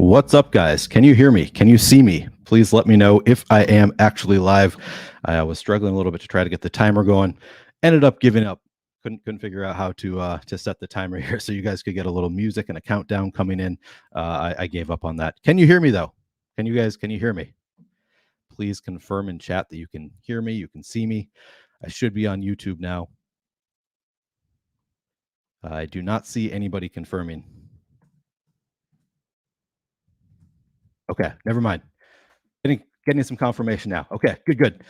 What's up, guys? Can you hear me? Can you see me? Please let me know if I am actually live. I was struggling a little bit to try to get the timer going. Ended up giving up. Couldn't figure out how to set the timer here so you guys could get a little music and a countdown coming in. I gave up on that. Can you hear me though? Can you hear me? Please confirm in chat that you can hear me, you can see me. I should be on YouTube now. I do not see anybody confirming. Okay, never mind. Getting some confirmation now. Okay, good.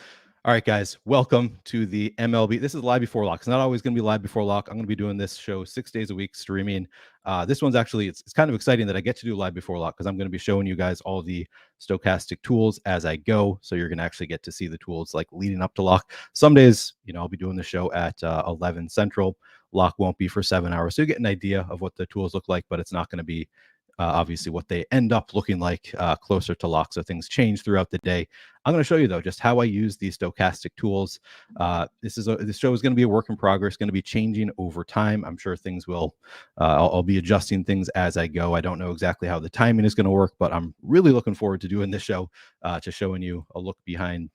All right, guys, welcome to the MLB. This is live before lock. It's not always going to be live before lock. I'm going to be doing this show 6 days a week streaming. This one's actually, it's kind of exciting that I get to do live before lock because I'm going to be showing you guys all the stochastic tools as I go. So you're going to actually get to see the tools like leading up to lock. Some days, I'll be doing the show at 11 Central. Lock won't be for 7 hours. So you get an idea of what the tools look like, but it's not going to be obviously what they end up looking like closer to lock. So things change throughout the day. I'm going to show you though just how I use these stochastic tools. This show is going to be a work in progress, going to be changing over time. I'm sure things will. I'll be adjusting things as I go. I don't know exactly how the timing is going to work, but I'm really looking forward to doing this show, to showing you a look behind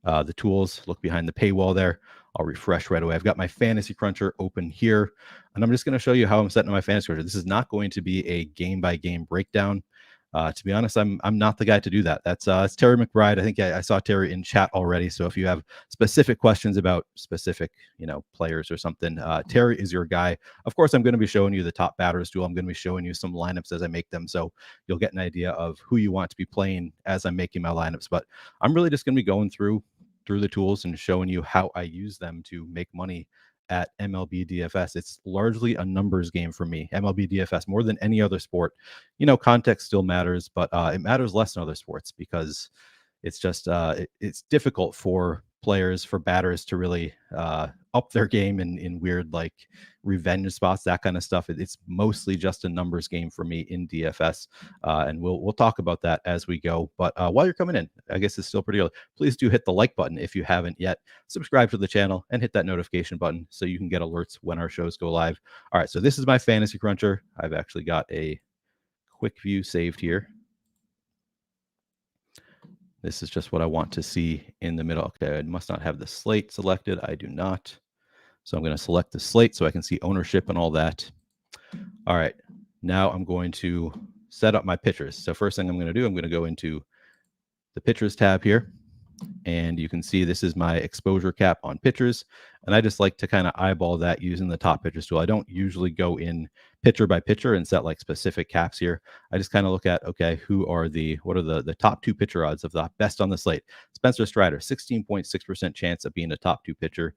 the tools, look behind the paywall there. I'll refresh right away. I've got my Fantasy Cruncher open here, and I'm just going to show you how I'm setting up my Fantasy Cruncher. This is not going to be a game-by-game breakdown. To be honest, I'm not the guy to do that. That's it's Terry McBride. I think I saw Terry in chat already. So if you have specific questions about specific, players or something, Terry is your guy. Of course, I'm going to be showing you the top batters duel. I'm going to be showing you some lineups as I make them, so you'll get an idea of who you want to be playing as I'm making my lineups. But I'm really just going to be going through the tools and showing you how I use them to make money at MLB DFS. It's largely a numbers game for me. MLB DFS, more than any other sport, context still matters, but it matters less in other sports because it's just it's difficult for players, for batters to really up their game in weird like revenge spots, that kind of stuff. It's mostly just a numbers game for me in DFS, and we'll talk about that as we go. But while you're coming in, I guess it's still pretty early. Please do hit the like button if you haven't yet. Subscribe to the channel and hit that notification button so you can get alerts when our shows go live. All right, so this is my Fantasy Cruncher. I've actually got a quick view saved here. This is just what I want to see in the middle. Okay, I must not have the slate selected. I do not. So I'm going to select the slate so I can see ownership and all that. All right, now I'm going to set up my pitchers. So first thing I'm going to do, I'm going to go into the pitchers tab here. And you can see this is my exposure cap on pitchers. And I just like to kind of eyeball that using the top pitchers tool. I don't usually go in pitcher by pitcher and set like specific caps here. I just kind of look at, okay, what are the top two pitcher odds of the best on the slate? Spencer Strider, 16.6% chance of being a top two pitcher.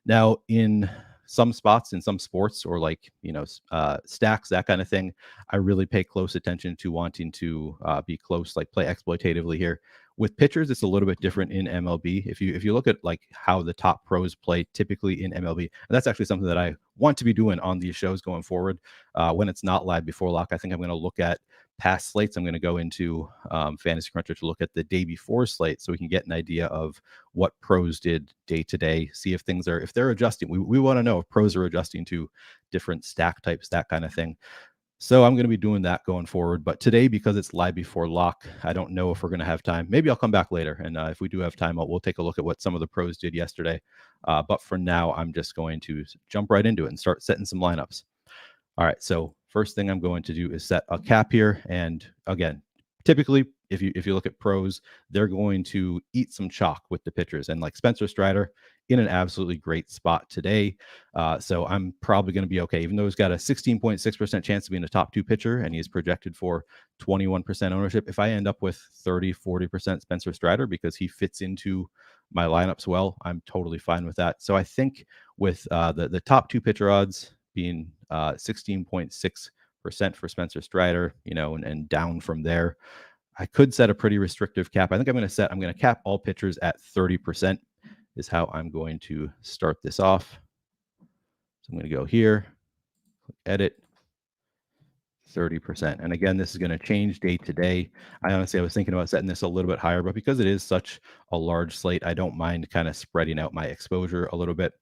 Now, in some spots, in some sports, or like, stacks, that kind of thing, I really pay close attention to wanting to be close, like play exploitatively here. With pitchers, it's a little bit different in MLB. If you look at like how the top pros play typically in MLB, and that's actually something that I want to be doing on these shows going forward. When it's not live before lock, I think I'm going to look at past slates. I'm going to go into Fantasy Cruncher to look at the day before slate so we can get an idea of what pros did day to day, see if they're adjusting. We want to know if pros are adjusting to different stack types, that kind of thing. So I'm going to be doing that going forward. But today, because it's live before lock, I don't know if we're going to have time. Maybe I'll come back later. And if we do have time, we'll take a look at what some of the pros did yesterday. But for now, I'm just going to jump right into it and start setting some lineups. All right. So first thing I'm going to do is set a cap here. And again, typically, if you look at pros, they're going to eat some chalk with the pitchers. And like Spencer Strider, in an absolutely great spot today. So I'm probably going to be okay, even though he's got a 16.6% chance of being a top two pitcher and he's projected for 21% ownership. If I end up with 30, 40% Spencer Strider because he fits into my lineups well, I'm totally fine with that. So I think with the top two pitcher odds being 16.6% for Spencer Strider, and down from there, I could set a pretty restrictive cap. I think I'm going to cap all pitchers at 30%. Is how I'm going to start this off. So I'm going to go here, click edit, 30%. And again, this is going to change day to day. I was thinking about setting this a little bit higher, but because it is such a large slate, I don't mind kind of spreading out my exposure a little bit.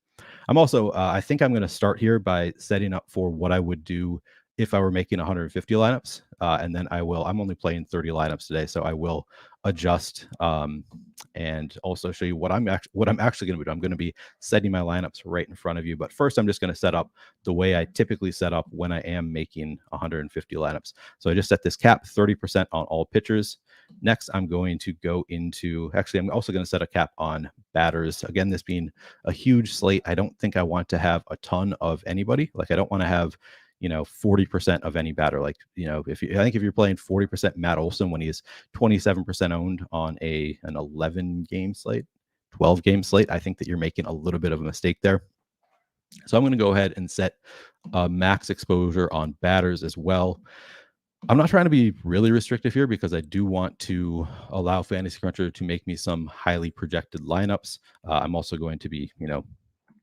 I'm also, I think I'm going to start here by setting up for what I would do if I were making 150 lineups. And then I'm only playing 30 lineups today, so I will adjust and also show you what I'm actually going to do. I'm going to be setting my lineups right in front of you. But first, I'm just going to set up the way I typically set up when I am making 150 lineups. So I just set this cap 30% on all pitchers. Next, I'm going to go into, actually, I'm also going to set a cap on batters. Again, this being a huge slate, I don't think I want to have a ton of anybody. Like, I don't want to have 40% of any batter. Like, I think if you're playing 40% Matt Olson when he's 27% owned on an 11 game slate, 12 game slate, I think that you're making a little bit of a mistake there. So I'm going to go ahead and set max exposure on batters as well. I'm not trying to be really restrictive here because I do want to allow Fantasy Cruncher to make me some highly projected lineups. I'm also going to be,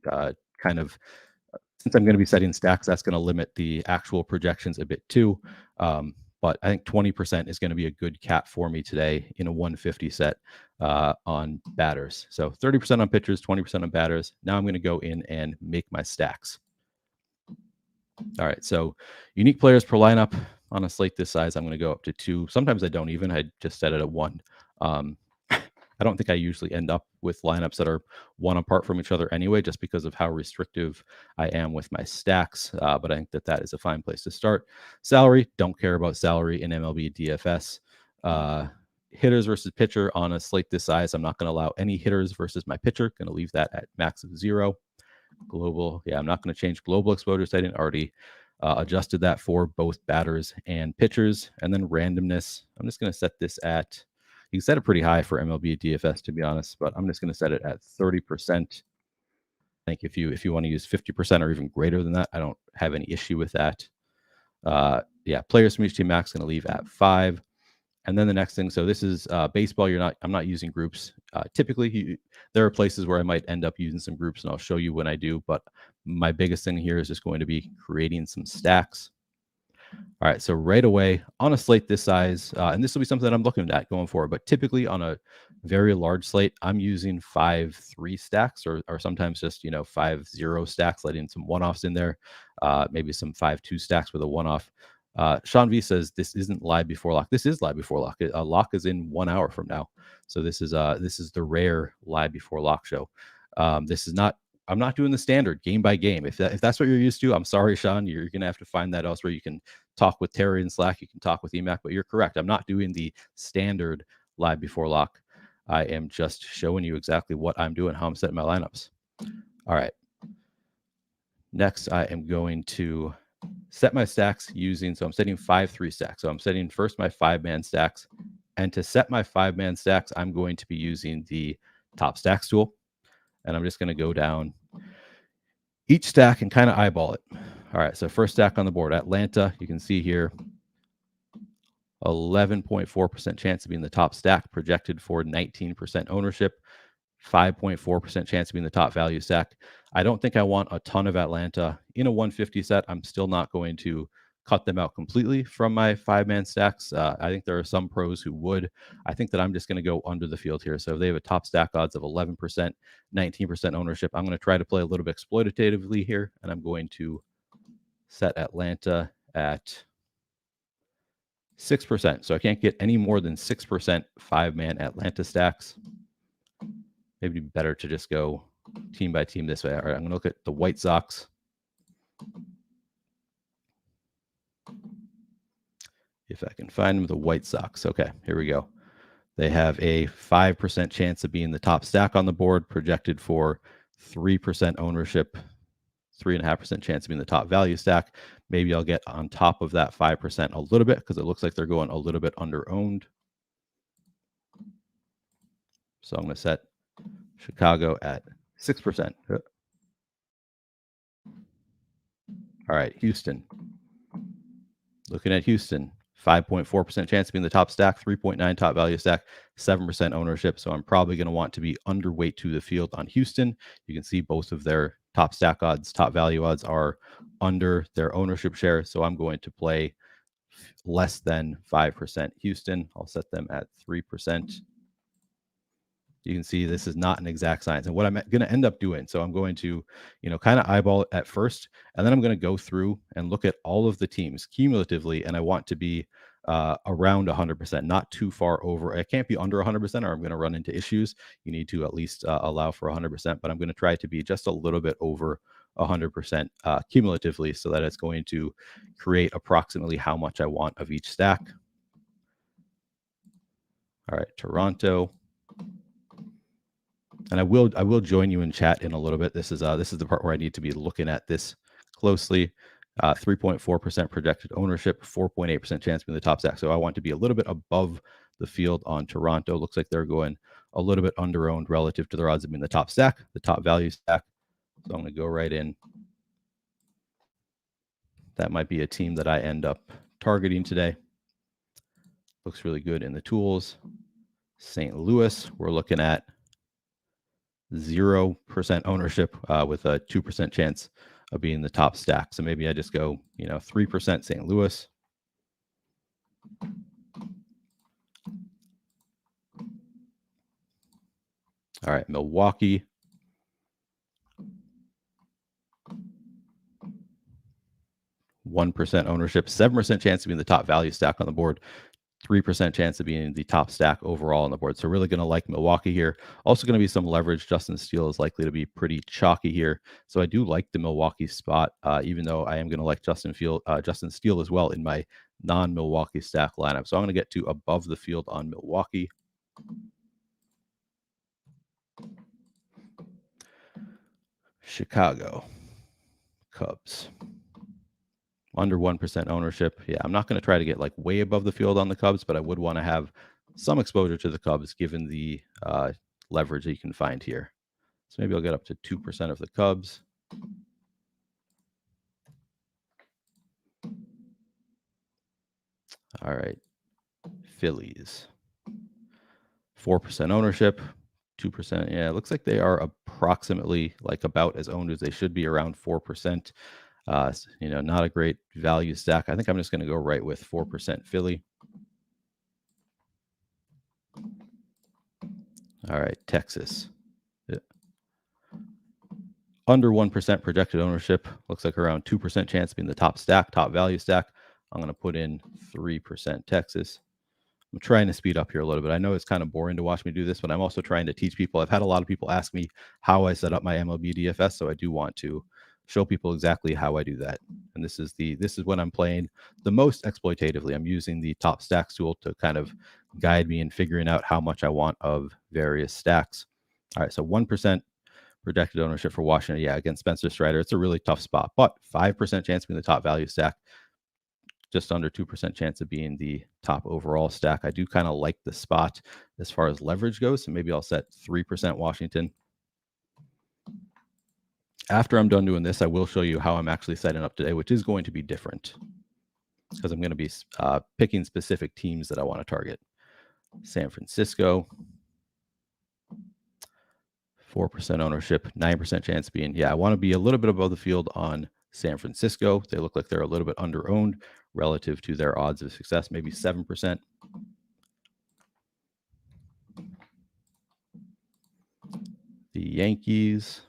kind of, since I'm going to be setting stacks, that's going to limit the actual projections a bit too. But I think 20% is going to be a good cap for me today in a 150 set on batters. So 30% on pitchers, 20% on batters. Now I'm going to go in and make my stacks. All right, so unique players per lineup on a slate this size, I'm going to go up to 2. Sometimes I don't even. I just set it at 1. I don't think I usually end up with lineups that are 1 apart from each other anyway, just because of how restrictive I am with my stacks. But I think that is a fine place to start. Salary, don't care about salary in MLB DFS. Hitters versus pitcher on a slate this size, I'm not going to allow any hitters versus my pitcher. Going to leave that at max of 0. Global, yeah, I'm not going to change global exposure setting. Already adjusted that for both batters and pitchers. And then randomness, I'm just going to set this at, you can set it pretty high for MLB DFS, to be honest, but I'm just going to set it at 30%. I think if you want to use 50% or even greater than that, I don't have any issue with that. Yeah, players from each team max going to leave at 5. And then the next thing, so this is baseball. I'm not using groups. Typically, there are places where I might end up using some groups, and I'll show you when I do. But my biggest thing here is just going to be creating some stacks. All right, so right away on a slate this size, and this will be something that I'm looking at going forward, but typically on a very large slate, I'm using 5-3 stacks or sometimes just 5-0 stacks, letting some one-offs in there, maybe some 5-2 stacks with a one-off. Sean V says this isn't live before lock. This is live before lock. Lock is in 1 hour from now, so this is the rare live before lock show. This is not. I'm not doing the standard game by game. If that's what you're used to, I'm sorry, Sean. You're gonna have to find that elsewhere. You can talk with Terry in Slack. You can talk with EMAC, but you're correct. I'm not doing the standard live before lock. I am just showing you exactly what I'm doing, how I'm setting my lineups. All right. Next, I am going to set my stacks so I'm setting 5-3 stacks. So I'm setting first my 5-man stacks. And to set my 5-man stacks, I'm going to be using the top stacks tool. And I'm just going to go down each stack and kind of eyeball it. All right, so first stack on the board, Atlanta. You can see here, 11.4% chance of being the top stack, projected for 19% ownership, 5.4% chance of being the top value stack. I don't think I want a ton of Atlanta in a 150 set. I'm still not going to cut them out completely from my 5-man stacks. I think there are some pros who would. I think that I'm just going to go under the field here. So if they have a top stack odds of 11%, 19% ownership, I'm going to try to play a little bit exploitatively here, and I'm going to set Atlanta at 6%. So I can't get any more than 6% 5-man Atlanta stacks. Maybe better to just go team by team this way. All right, I'm going to look at the White Sox. If I can find them, the White Sox. Okay, here we go. They have a 5% chance of being the top stack on the board, projected for 3% ownership, 3.5% chance of being the top value stack. Maybe I'll get on top of that 5% a little bit because it looks like they're going a little bit under owned. So I'm going to set Chicago at 6%. All right, Houston. Looking at Houston, 5.4% chance of being the top stack, 3.9 top value stack, 7% ownership. So I'm probably going to want to be underweight to the field on Houston. You can see both of their top stack odds, top value odds are under their ownership share. So I'm going to play less than 5% Houston. I'll set them at 3%. You can see this is not an exact science. And what I'm going to end up doing, so I'm going to, kind of eyeball it at first, and then I'm going to go through and look at all of the teams cumulatively, and I want to be around 100%, not too far over. I can't be under 100%, or I'm going to run into issues. You need to at least allow for 100%, but I'm going to try to be just a little bit over 100% cumulatively, so that it's going to create approximately how much I want of each stack. All right, Toronto. And I will join you in chat in a little bit. This is the part where I need to be looking at this closely. 3.4% projected ownership, 4.8% chance being the top stack. So I want to be a little bit above the field on Toronto. Looks like they're going a little bit under-owned relative to their odds of being the top stack, the top value stack. So I'm going to go right in. That might be a team that I end up targeting today. Looks really good in the tools. St. Louis, we're looking at 0% ownership with a 2% chance of being the top stack. So maybe I just go, 3% St. Louis. All right, Milwaukee. 1% ownership, 7% chance of being the top value stack on the board, 3% chance of being the top stack overall on the board. So really going to like Milwaukee here. Also going to be some leverage. Justin Steele is likely to be pretty chalky here. So I do like the Milwaukee spot, even though I am going to like Justin Steele as well in my non-Milwaukee stack lineup. So I'm going to get to above the field on Milwaukee. Chicago Cubs. Under 1% ownership. Yeah, I'm not going to try to get like way above the field on the Cubs, but I would want to have some exposure to the Cubs given the leverage that you can find here. So maybe I'll get up to 2% of the Cubs. All right. Phillies. 4% ownership, 2%. Yeah, it looks like they are approximately like about as owned as they should be, around 4%. Not a great value stack. I think I'm just going to go right with 4% Philly. All right, Texas. Yeah. Under 1% projected ownership. Looks like around 2% chance of being the top stack, top value stack. I'm going to put in 3% Texas. I'm trying to speed up here a little bit. I know it's kind of boring to watch me do this, but I'm also trying to teach people. I've had a lot of people ask me how I set up my MLB DFS, so I do want to show people exactly how I do that. And this is when I'm playing the most exploitatively. I'm using the top stacks tool to kind of guide me in figuring out how much I want of various stacks. All right, so 1% projected ownership for Washington. Yeah, against Spencer Strider, it's a really tough spot, but 5% chance of being the top value stack. Just under 2% chance of being the top overall stack. I do kind of like the spot as far as leverage goes. So maybe I'll set 3% Washington. After I'm done doing this, I will show you how I'm actually setting up today, which is going to be different because I'm going to be picking specific teams that I want to target. San Francisco, 4% ownership, 9% chance of being, I want to be a little bit above the field on San Francisco. They look like they're a little bit under-owned relative to their odds of success, maybe 7%. The Yankees,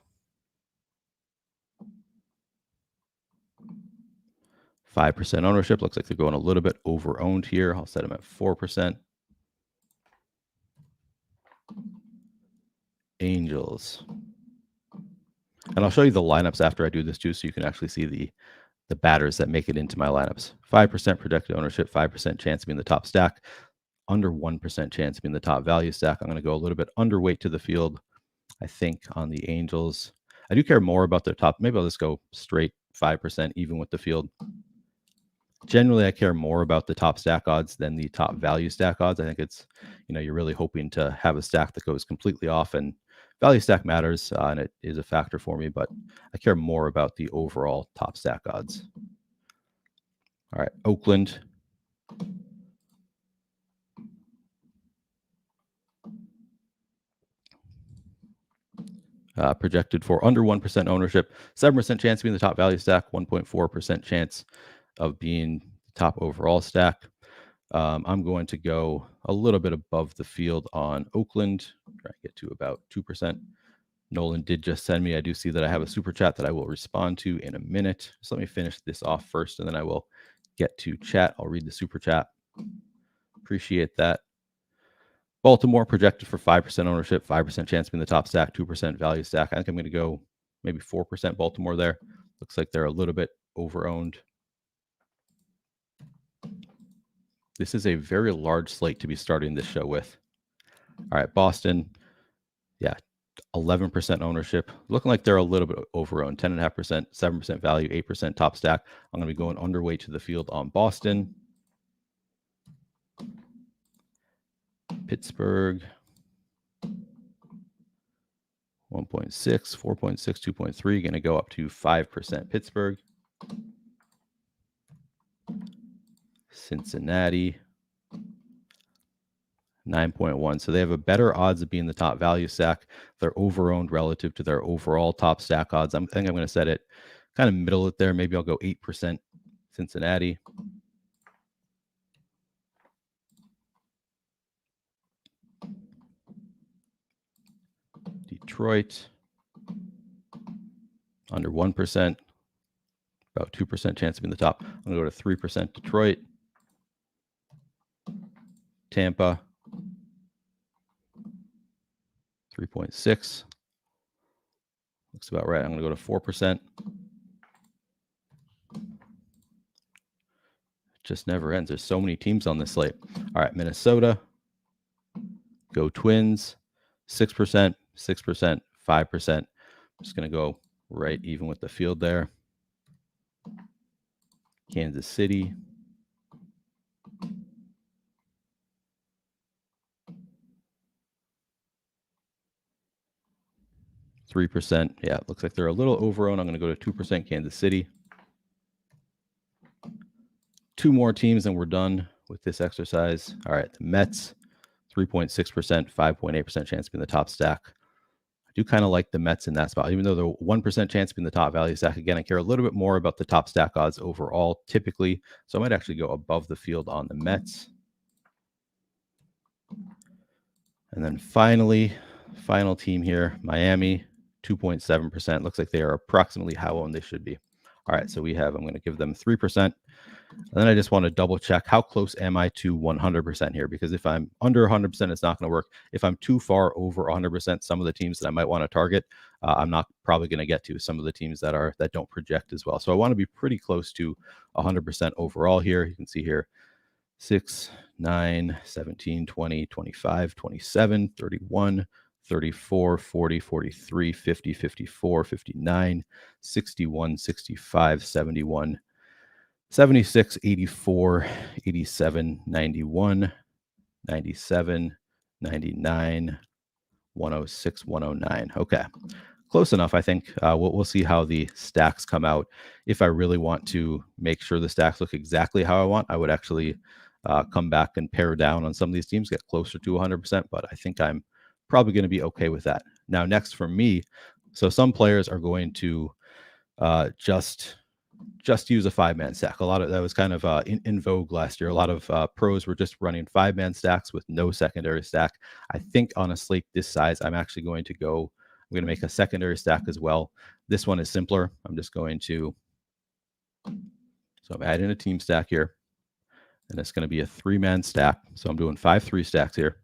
5% ownership. Looks like they're going a little bit over-owned here. I'll set them at 4%. Angels. And I'll show you the lineups after I do this too, so you can actually see the batters that make it into my lineups. 5% projected ownership, 5% chance of being the top stack, under 1% chance of being the top value stack. I'm going to go a little bit underweight to the field, I think, on the Angels. I do care more about their top. Maybe I'll just go straight 5% even with the field. Generally, I care more about the top stack odds than the top value stack odds. I think it's, you're really hoping to have a stack that goes completely off, and value stack matters, and it is a factor for me, but I care more about the overall top stack odds. All right, Oakland. Projected for under 1% ownership, 7% chance of being the top value stack, 1.4% chance of being top overall stack. I'm going to go a little bit above the field on Oakland, Try to get to about 2%. Nolan did just send me. I do see that I have a super chat that I will respond to in a minute. So let me finish this off first, and then I will get to chat. I'll read the super chat. Appreciate that. Baltimore projected for 5% ownership, 5% chance to be in the top stack, 2% value stack. I think I'm going to go maybe 4% Baltimore there. Looks like they're a little bit over-owned. This is a very large slate to be starting this show with. All right, Boston. Yeah, 11% ownership. Looking like they're a little bit over-owned. 10.5%, 7% value, 8% top stack. I'm going to be going underweight to the field on Boston. Pittsburgh. 1.6, 4.6, 2.3. Going to go up to 5% Pittsburgh. Cincinnati. 9.1. So they have a better odds of being the top value stack. They're over-owned relative to their overall top stack odds. I think I'm going to set it kind of middle it there. Maybe I'll go 8% Cincinnati. Detroit. Under 1%. About 2% chance of being the top. I'm going to go to 3% Detroit. Tampa. 3.6. Looks about right. I'm going to go to 4%. Just never ends. There's so many teams on this slate. All right, Minnesota. Go Twins. 6%, 6%, 5%. I'm just going to go right even with the field there. Kansas City. %. Yeah, it looks like they're a little over-owned. I'm going to go to 2% Kansas City. 2 more teams and we're done with this exercise. All right, the Mets, 3.6%, 5.8% chance to be in the top stack. I do kind of like the Mets in that spot, even though they're 1% chance to be in the top value stack. Again, I care a little bit more about the top stack odds overall, typically. So I might actually go above the field on the Mets. And then finally, final team here, Miami, 2.7%. Looks like they are approximately how owned they should be. All right, so we have, I'm going to give them 3%. And then I just want to double check how close am I to 100% here? Because if I'm under 100%, it's not going to work. If I'm too far over 100%, some of the teams that I might want to target, I'm not probably going to get to some of the teams that don't project as well. So I want to be pretty close to 100% overall here. You can see here 6, 9, 17, 20, 25, 27, 31, 34, 40, 43, 50, 54, 59, 61, 65, 71, 76, 84, 87, 91, 97, 99, 106, 109. Okay, close enough, I think. We'll see how the stacks come out. If I really want to make sure the stacks look exactly how I want, I would actually come back and pare down on some of these teams, get closer to 100%, but I think I'm probably going to be okay with that. Now, next for me, so some players are going to just use a 5-man stack. A lot of that was kind of in vogue last year. A lot of pros were just running 5-man stacks with no secondary stack. I think on a slate this size, I'm actually going to go, I'm going to make a secondary stack as well. This one is simpler. I'm just going to, so I'm adding a team stack here, and it's going to be a 3-man stack. So I'm doing 5 3 stacks here.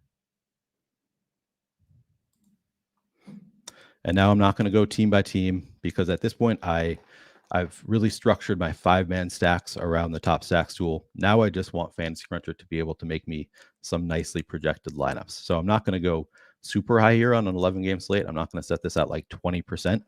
And now I'm not going to go team by team because at this point I've really structured my 5-man stacks around the top stacks tool. Now I just want Fantasy Cruncher to be able to make me some nicely projected lineups. So I'm not going to go super high here on an 11-game slate. I'm not going to set this at like 20%,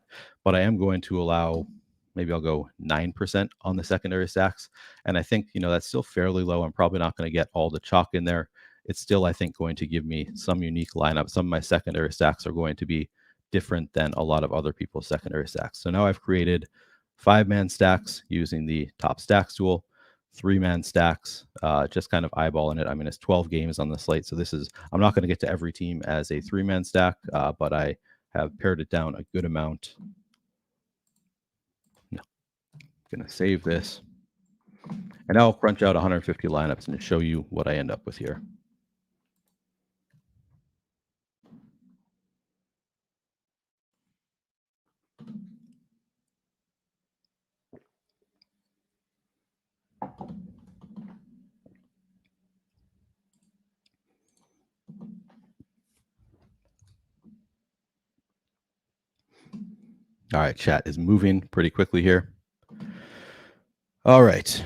but I am going to allow, maybe I'll go 9% on the secondary stacks. And I think, that's still fairly low. I'm probably not going to get all the chalk in there. It's still, I think, going to give me some unique lineups. Some of my secondary stacks are going to be different than a lot of other people's secondary stacks. So now I've created 5-man stacks using the top stacks tool, 3-man stacks, just kind of eyeballing it. I mean, it's 12 games on the slate. So I'm not going to get to every team as a 3-man stack, but I have pared it down a good amount. No, I'm going to save this. And now I'll crunch out 150 lineups and show you what I end up with here. All right, chat is moving pretty quickly here. All right.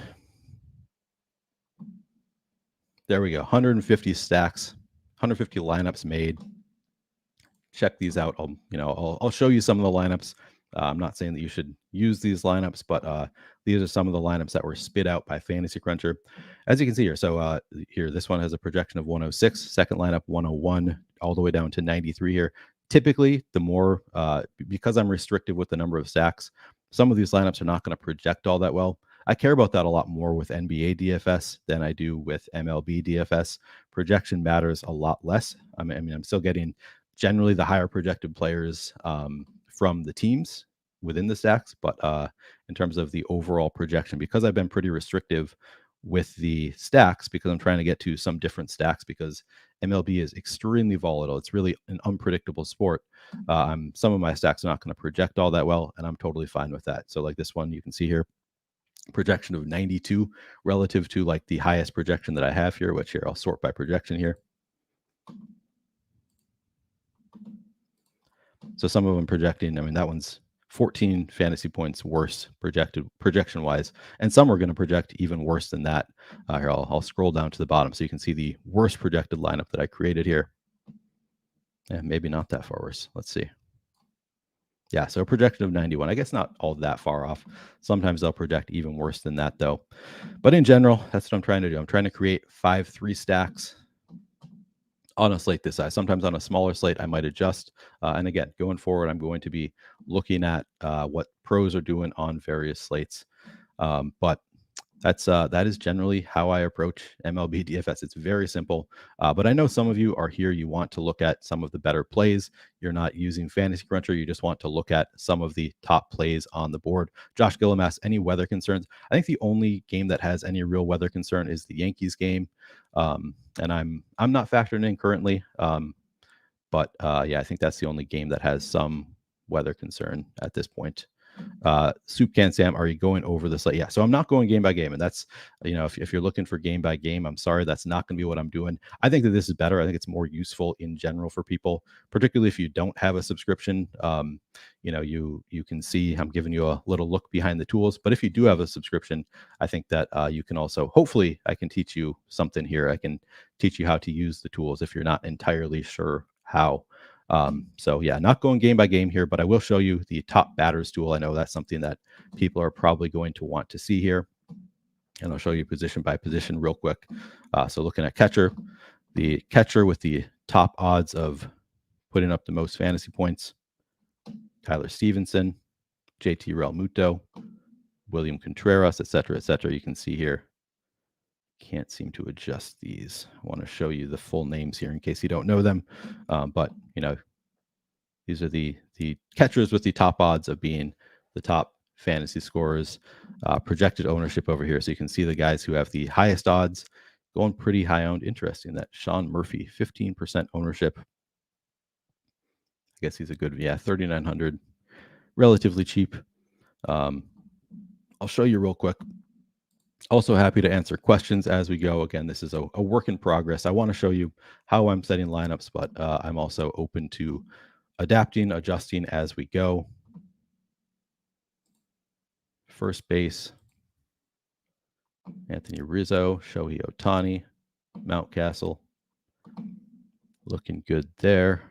There we go. 150 stacks, 150 lineups made. Check these out. I'll show you some of the lineups. I'm not saying that you should use these lineups, but these are some of the lineups that were spit out by Fantasy Cruncher. As you can see here, so here, this one has a projection of 106, second lineup 101, all the way down to 93 here. Typically, the more, because I'm restricted with the number of stacks, some of these lineups are not going to project all that well. I care about that a lot more with NBA DFS than I do with MLB DFS. Projection matters a lot less. I mean, I'm still getting generally the higher projected players from the teams within the stacks, but in terms of the overall projection, because I've been pretty restrictive with the stacks, because I'm trying to get to some different stacks, because MLB is extremely volatile. It's really an unpredictable sport. Some of my stacks are not going to project all that well, and I'm totally fine with that. So like this one, you can see here, projection of 92 relative to like the highest projection that I have here, which here I'll sort by projection here. So some of them projecting, I mean, that one's 14 fantasy points worse projection wise, and some are going to project even worse than that. Here, I'll scroll down to the bottom so you can see the worst projected lineup that I created here. And maybe not that far worse. Let's see. Yeah, so a projection of 91. I guess not all that far off. Sometimes they'll project even worse than that, though. But in general, that's what I'm trying to do. I'm trying to create 5 3 stacks on a slate this size. Sometimes on a smaller slate, I might adjust. And again, going forward, I'm going to be looking at what pros are doing on various slates. But that is generally how I approach MLB DFS. It's very simple, but I know some of you are here. You want to look at some of the better plays. You're not using Fantasy Cruncher. You just want to look at some of the top plays on the board. Josh Gillum asks, any weather concerns? I think the only game that has any real weather concern is the Yankees game, and I'm not factoring in currently. But yeah, I think that's the only game that has some weather concern at this point. Soup Can Sam, are you going over the slate? Yeah, so I'm not going game by game, and that's, if you're looking for game by game, I'm sorry, that's not going to be what I'm doing. I think that this is better. I think it's more useful in general for people, particularly if you don't have a subscription. You can see I'm giving you a little look behind the tools, but if you do have a subscription, I think that you can also, hopefully I can teach you something here. I can teach you how to use the tools if you're not entirely sure how. So yeah, not going game by game here, but I will show you the top batters tool. I know that's something that people are probably going to want to see here. And I'll show you position by position real quick. So looking at catcher, the catcher with the top odds of putting up the most fantasy points, Tyler Stevenson, JT Realmuto, William Contreras, etc., etc. You can see here. Can't seem to adjust these. I want to show you the full names here in case you don't know them. But these are the catchers with the top odds of being the top fantasy scorers. Projected ownership over here. So you can see the guys who have the highest odds going pretty high owned. Interesting that Sean Murphy, 15% ownership. I guess he's a good, 3,900, relatively cheap. I'll show you real quick. Also happy to answer questions as we go. Again, this is a work in progress. I want to show you how I'm setting lineups, but I'm also open to adapting, adjusting as we go. First base, Anthony Rizzo, Shohei Ohtani, Mountcastle. Looking good there.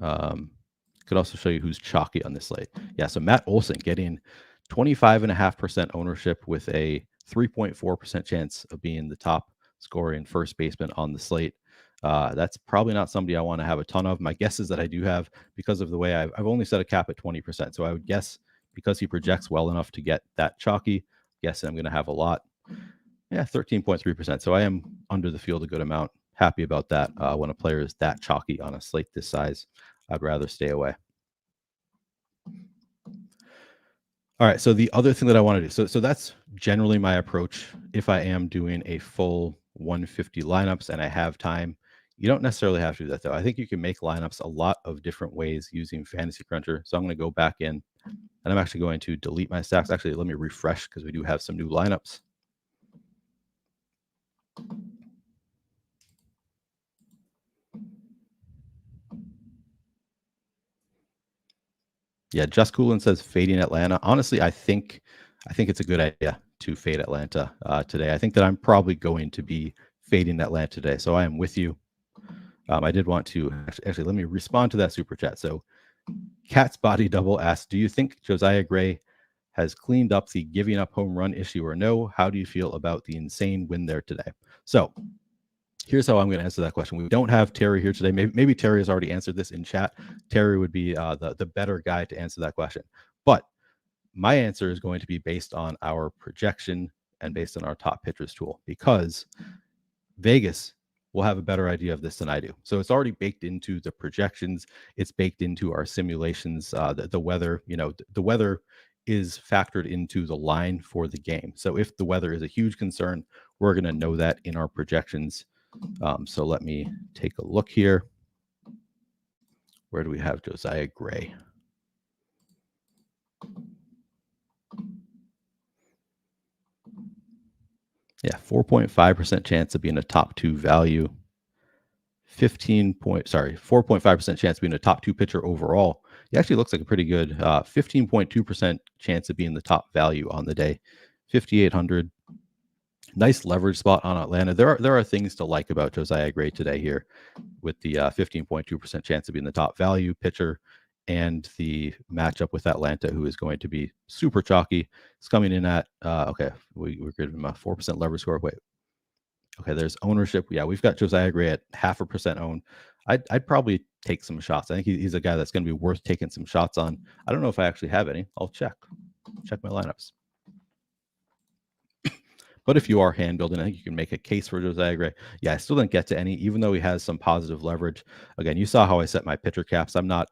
Could also show you who's chalky on this slate. Yeah, so Matt Olson getting 25.5% ownership with a 3.4% chance of being the top scoring first baseman on the slate. That's probably not somebody I want to have a ton of. My guess is that I do have, because of the way I've only set a cap at 20%. So I would guess because he projects well enough to get that chalky, guessing I'm going to have a lot. Yeah, 13.3%. So I am under the field a good amount. Happy about that. When a player is that chalky on a slate this size, I'd rather stay away. All right. So the other thing that I want to do, so that's generally my approach. If I am doing a full 150 lineups and I have time, you don't necessarily have to do that though. I think you can make lineups a lot of different ways using Fantasy Cruncher. So I'm going to go back in and I'm actually going to delete my stacks. Actually, let me refresh because we do have some new lineups. Yeah, Just Coolin says fading Atlanta. Honestly, I think it's a good idea to fade Atlanta today. I think that I'm probably going to be fading Atlanta today. So I am with you. I did want to actually let me respond to that super chat. So Cat's Body Double asks, do you think Josiah Gray has cleaned up the giving up home run issue or no? How do you feel about the insane win there today? So here's how I'm going to answer that question. We don't have Terry here today. Maybe Terry has already answered this in chat. Terry would be the better guy to answer that question. But my answer is going to be based on our projection and based on our top pitchers tool, because Vegas will have a better idea of this than I do. So it's already baked into the projections. It's baked into our simulations. The weather, the weather is factored into the line for the game. So if the weather is a huge concern, we're going to know that in our projections. So let me take a look here. Where do we have Josiah Gray? Yeah, 4.5% chance of being a top 2 value. 4.5% chance of being a top 2 pitcher overall. He actually looks like a pretty good 15.2% chance of being the top value on the day. 5,800. Nice leverage spot on Atlanta. There are things to like about Josiah Gray today here, with the 15.2% chance of being the top value pitcher and the matchup with Atlanta, who is going to be super chalky. It's coming in at okay, we're giving him a 4% leverage score. Wait, okay, there's ownership. Yeah, we've got Josiah Gray at 0.5% owned. I'd probably take some shots. I think he's a guy that's going to be worth taking some shots on. I don't know if I actually have any. I'll check my lineups. But if you are hand building, I think you can make a case for Josiah Gray. Yeah, I still didn't get to any, even though he has some positive leverage. Again, you saw how I set my pitcher caps. I'm not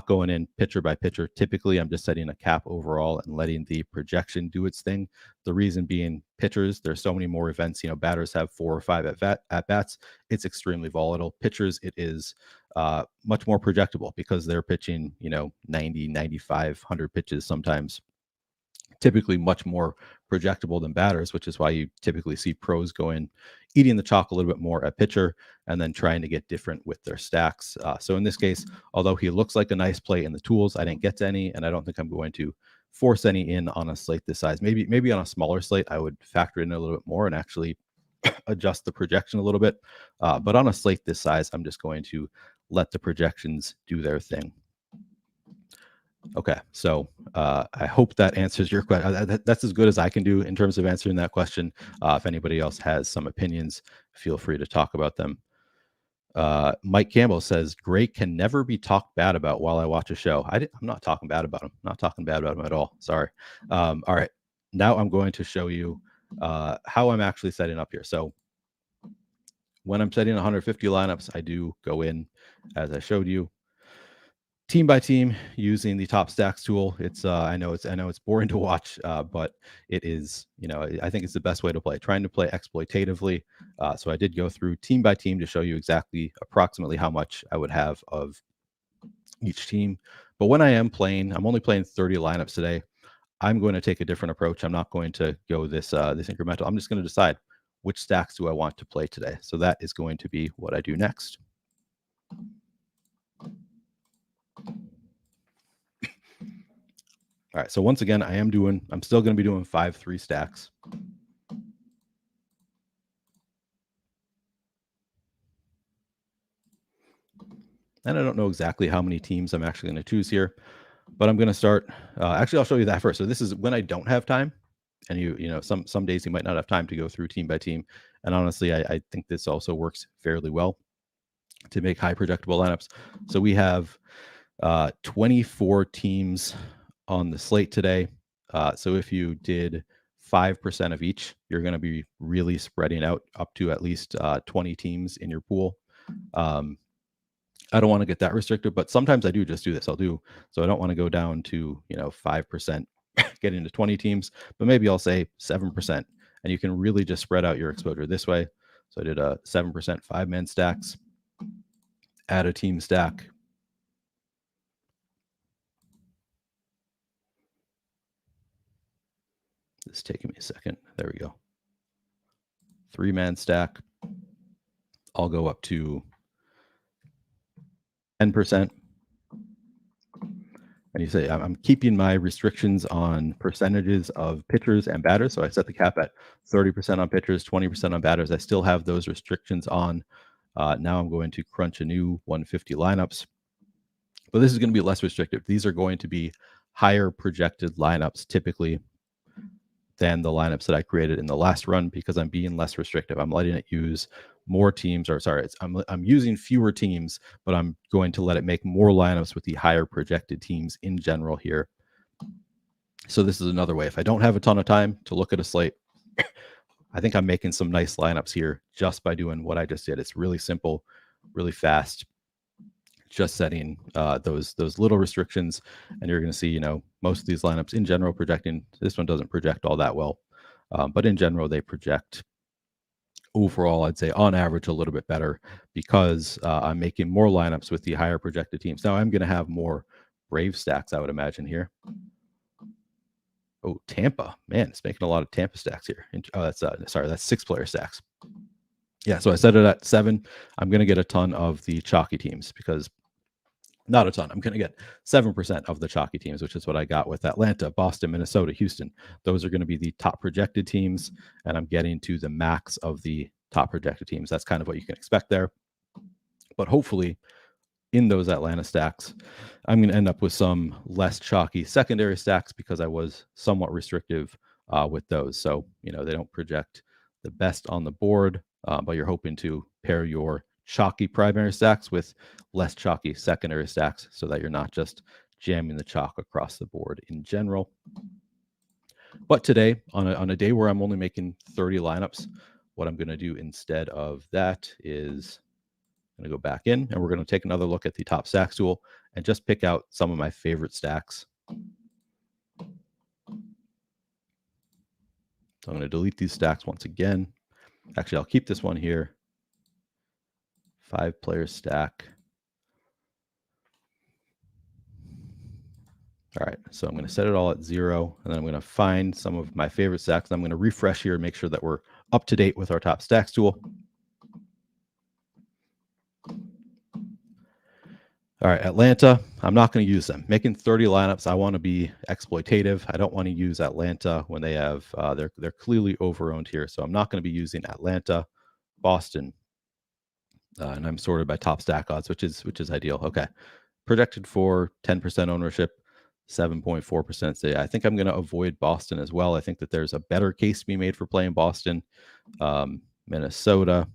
going in pitcher by pitcher. Typically, I'm just setting a cap overall and letting the projection do its thing. The reason being, pitchers, there's so many more events. Batters have 4 or 5 at bats. It's extremely volatile. Pitchers, it is much more projectable because they're pitching 90, 95, 100 pitches sometimes. Typically much more projectable than batters, which is why you typically see pros going eating the chalk a little bit more at pitcher and then trying to get different with their stacks. So in this case, although he looks like a nice play in the tools, I didn't get to any, and I don't think I'm going to force any in on a slate this size. Maybe on a smaller slate, I would factor in a little bit more and actually adjust the projection a little bit. But on a slate this size, I'm just going to let the projections do their thing. Okay, so I hope that answers your question. That's as good as I can do in terms of answering that question. If anybody else has some opinions, feel free to talk about them. Mike Campbell says, Gray can never be talked bad about while I watch a show. I'm not talking bad about him. Not talking bad about him at all. Sorry. All right. Now I'm going to show you how I'm actually setting up here. So when I'm setting 150 lineups, I do go in, as I showed you, team by team using the top stacks tool. It's I know it's boring to watch, but it is, I think it's the best way to play, trying to play exploitatively. So I did go through team by team to show you exactly approximately how much I would have of each team. But when I am playing, I'm only playing 30 lineups today. I'm going to take a different approach. I'm not going to go this incremental. I'm just going to decide which stacks do I want to play today. So that is going to be what I do next. All right, so once again, I'm still going to be doing 5-3 stacks. And I don't know exactly how many teams I'm actually going to choose here, but I'm going to start. Actually, I'll show you that first. So this is when I don't have time, and some days you might not have time to go through team by team. And honestly, I think this also works fairly well to make high projectable lineups. So we have 24 teams on the slate today. So if you did 5% of each, you're going to be really spreading out up to at least 20 teams in your pool. I don't want to get that restrictive, but sometimes I do just do this. So I don't want to go down to 5%, get into 20 teams, but maybe I'll say 7%, and you can really just spread out your exposure this way. So I did a 7% 5-man stacks, add a team stack. It's taking me a second. There we go. 3-man stack. I'll go up to 10%. And you say, I'm keeping my restrictions on percentages of pitchers and batters. So I set the cap at 30% on pitchers, 20% on batters. I still have those restrictions on. Now I'm going to crunch a new 150 lineups. But this is going to be less restrictive. These are going to be higher projected lineups typically than the lineups that I created in the last run because I'm being less restrictive. I'm letting it use more teams, or sorry, I'm using fewer teams, but I'm going to let it make more lineups with the higher projected teams in general here. So this is another way. If I don't have a ton of time to look at a slate, I think I'm making some nice lineups here just by doing what I just did. It's really simple, really fast, just setting those little restrictions, and you're going to see, you know, most of these lineups in general projecting. This one doesn't project all that well, but in general they project overall, I'd say on average a little bit better because I'm making more lineups with the higher projected teams. Now I'm going to have more Brave stacks, I would imagine here. Oh, Tampa, man, it's making a lot of Tampa stacks here. Oh, that's 6-player stacks. Yeah, so I set it at 7. I'm going to get a ton of the chalky teams because not a ton. I'm going to get 7% of the chalky teams, which is what I got with Atlanta, Boston, Minnesota, Houston. Those are going to be the top projected teams, and I'm getting to the max of the top projected teams. That's kind of what you can expect there. But hopefully, in those Atlanta stacks, I'm going to end up with some less chalky secondary stacks because I was somewhat restrictive with those. So, you know, they don't project the best on the board, but you're hoping to pair your chalky primary stacks with less chalky secondary stacks so that you're not just jamming the chalk across the board in general. But today, on a day where I'm only making 30 lineups, what I'm going to do instead of that is I'm going to go back in and we're going to take another look at the top stacks tool and just pick out some of my favorite stacks. So I'm going to delete these stacks once again. Actually, I'll keep this one here. 5-player stack. All right, so I'm going to set it all at 0, and then I'm going to find some of my favorite stacks. I'm going to refresh here and make sure that we're up to date with our top stacks tool. All right, Atlanta, I'm not going to use them. Making 30 lineups, I want to be exploitative. I don't want to use Atlanta when they have, they're clearly over-owned here. So I'm not going to be using Atlanta, Boston, and I'm sorted by top stack odds, which is ideal. Okay, projected for 10% ownership, 7.4%. So yeah, I think I'm going to avoid Boston as well. I think that there's a better case to be made for playing Boston. Minnesota,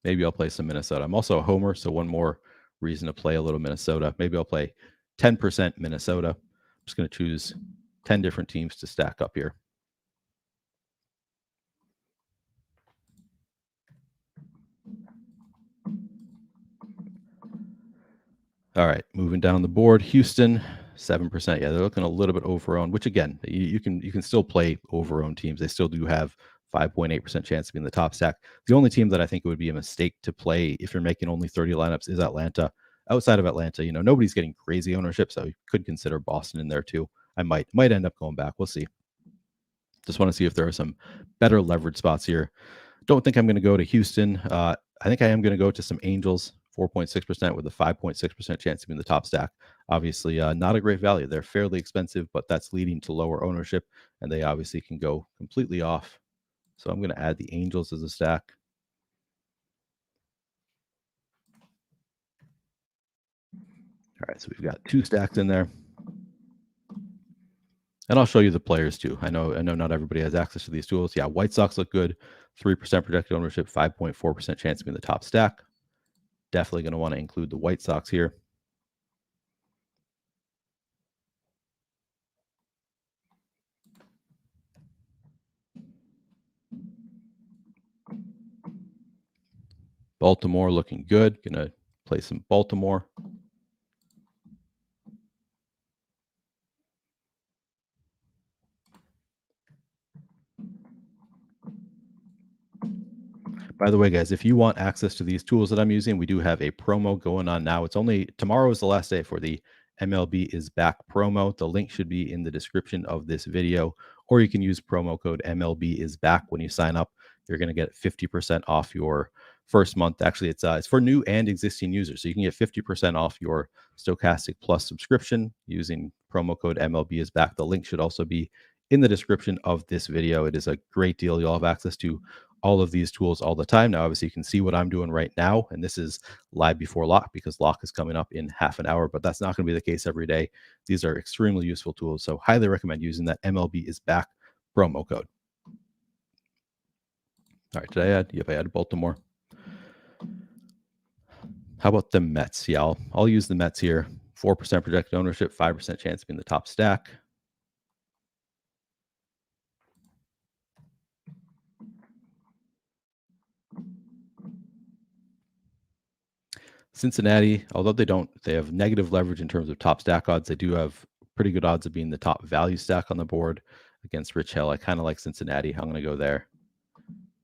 maybe I'll play some Minnesota. I'm also a homer, so one more reason to play a little Minnesota. Maybe I'll play 10% Minnesota. I'm just going to choose 10 different teams to stack up here. All right, moving down the board, Houston, 7%. Yeah, they're looking a little bit over-owned, which again, you can still play over-owned teams. They still do have 5.8% chance to be in the top stack. The only team that I think it would be a mistake to play if you're making only 30 lineups is Atlanta. Outside of Atlanta, you know, nobody's getting crazy ownership, so you could consider Boston in there too. I might end up going back. We'll see. Just want to see if there are some better leverage spots here. Don't think I'm going to go to Houston. I think I am going to go to some Angels, 4.6% with a 5.6% chance to be in the top stack. Obviously, not a great value. They're fairly expensive, but that's leading to lower ownership, and they obviously can go completely off. So I'm going to add the Angels as a stack. All right, so we've got 2 stacks in there. And I'll show you the players too. I know not everybody has access to these tools. Yeah, White Sox look good. 3% projected ownership, 5.4% chance to be in the top stack. Definitely going to want to include the White Sox here. Baltimore looking good. Going to play some Baltimore. By the way, guys, if you want access to these tools that I'm using, we do have a promo going on now. It's only tomorrow is the last day for the MLB is back promo. The link should be in the description of this video, or you can use promo code MLB is back when you sign up. You're going to get 50% off your first month. Actually, it's for new and existing users, so you can get 50% off your Stochastic Plus subscription using promo code MLB is back. The link should also be in the description of this video. It is a great deal. You'll have access to all of these tools all the time. Now, obviously, you can see what I'm doing right now, and this is live before lock because lock is coming up in half an hour, but that's not going to be the case every day. These are extremely useful tools, so highly recommend using that MLB is back promo code. All right, did I add? Yep, I added Baltimore. How about the Mets? Yeah, I'll use the Mets here. 4% projected ownership, 5% chance of being the top stack. Cincinnati, although they have negative leverage in terms of top stack odds, they do have pretty good odds of being the top value stack on the board against Rich Hill. I kind of like Cincinnati. I'm going to go there.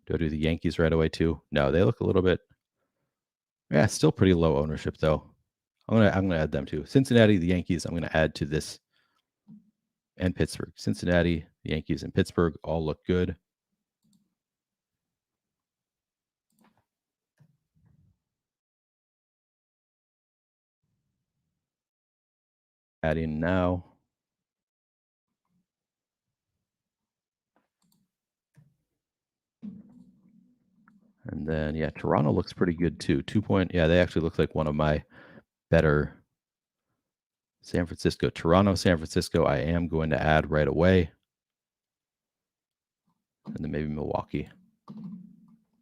Do I do the Yankees right away too? No, they look a little bit, yeah, still pretty low ownership though. I'm gonna add them too. Cincinnati, the Yankees, I'm going to add to this, and Pittsburgh. Cincinnati, the Yankees, and Pittsburgh all look good. Add in now. And then, yeah, Toronto looks pretty good too. 2 point. Yeah, they actually look like one of my better. San Francisco, Toronto, San Francisco, I am going to add right away. And then maybe Milwaukee.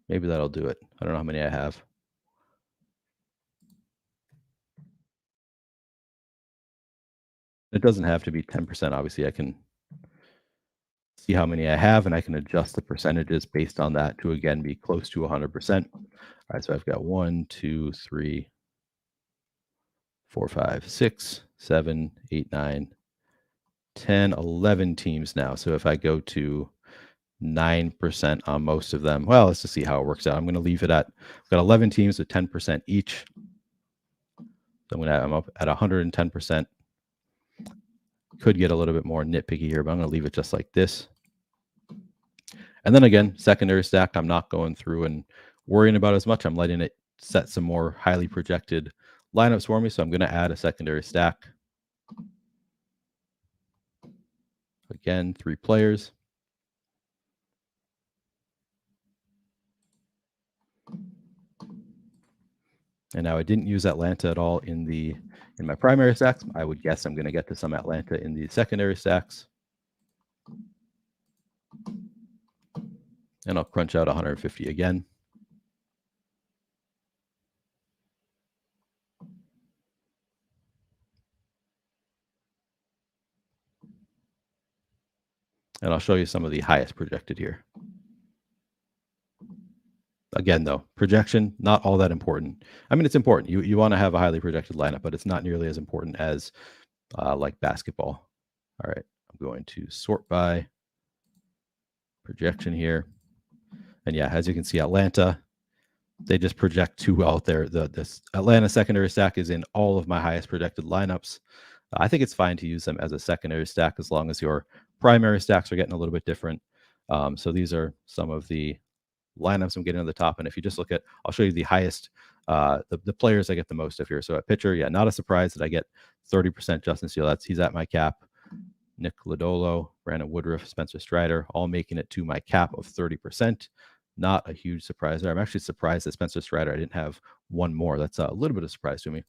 Maybe that'll do it. I don't know how many I have. It doesn't have to be 10%. Obviously, I can see how many I have, and I can adjust the percentages based on that to, again, be close to 100%. All right, so I've got 1, 2, 3, 4, 5, 6, 7, 8, 9, 10, 11 teams now. So if I go to 9% on most of them, well, let's just see how it works out. I'm going to leave it at, I've got 11 teams with 10% each. So I'm up at 110%. Could get a little bit more nitpicky here, but I'm going to leave it just like this. And then again, secondary stack, I'm not going through and worrying about as much. I'm letting it set some more highly projected lineups for me. So I'm going to add a secondary stack. Again, 3 players. And now I didn't use Atlanta at all in my primary stacks. I would guess I'm going to get to some Atlanta in the secondary stacks. And I'll crunch out 150 again. And I'll show you some of the highest projected here. Again, though, projection, not all that important. I mean, it's important. You want to have a highly projected lineup, but it's not nearly as important as like basketball. All right, I'm going to sort by projection here. And yeah, as you can see, Atlanta, they just project too well there. This Atlanta secondary stack is in all of my highest projected lineups. I think it's fine to use them as a secondary stack as long as your primary stacks are getting a little bit different. So these are some of the lineups I'm getting to the top. And if you just look at, I'll show you the highest, the players I get the most of here. So at pitcher, yeah, not a surprise that I get 30% Justin Steele. He's at my cap. Nick Lodolo, Brandon Woodruff, Spencer Strider, all making it to my cap of 30%. Not a huge surprise there. I'm actually surprised that Spencer Strider, I didn't have one more. That's a little bit of a surprise to me.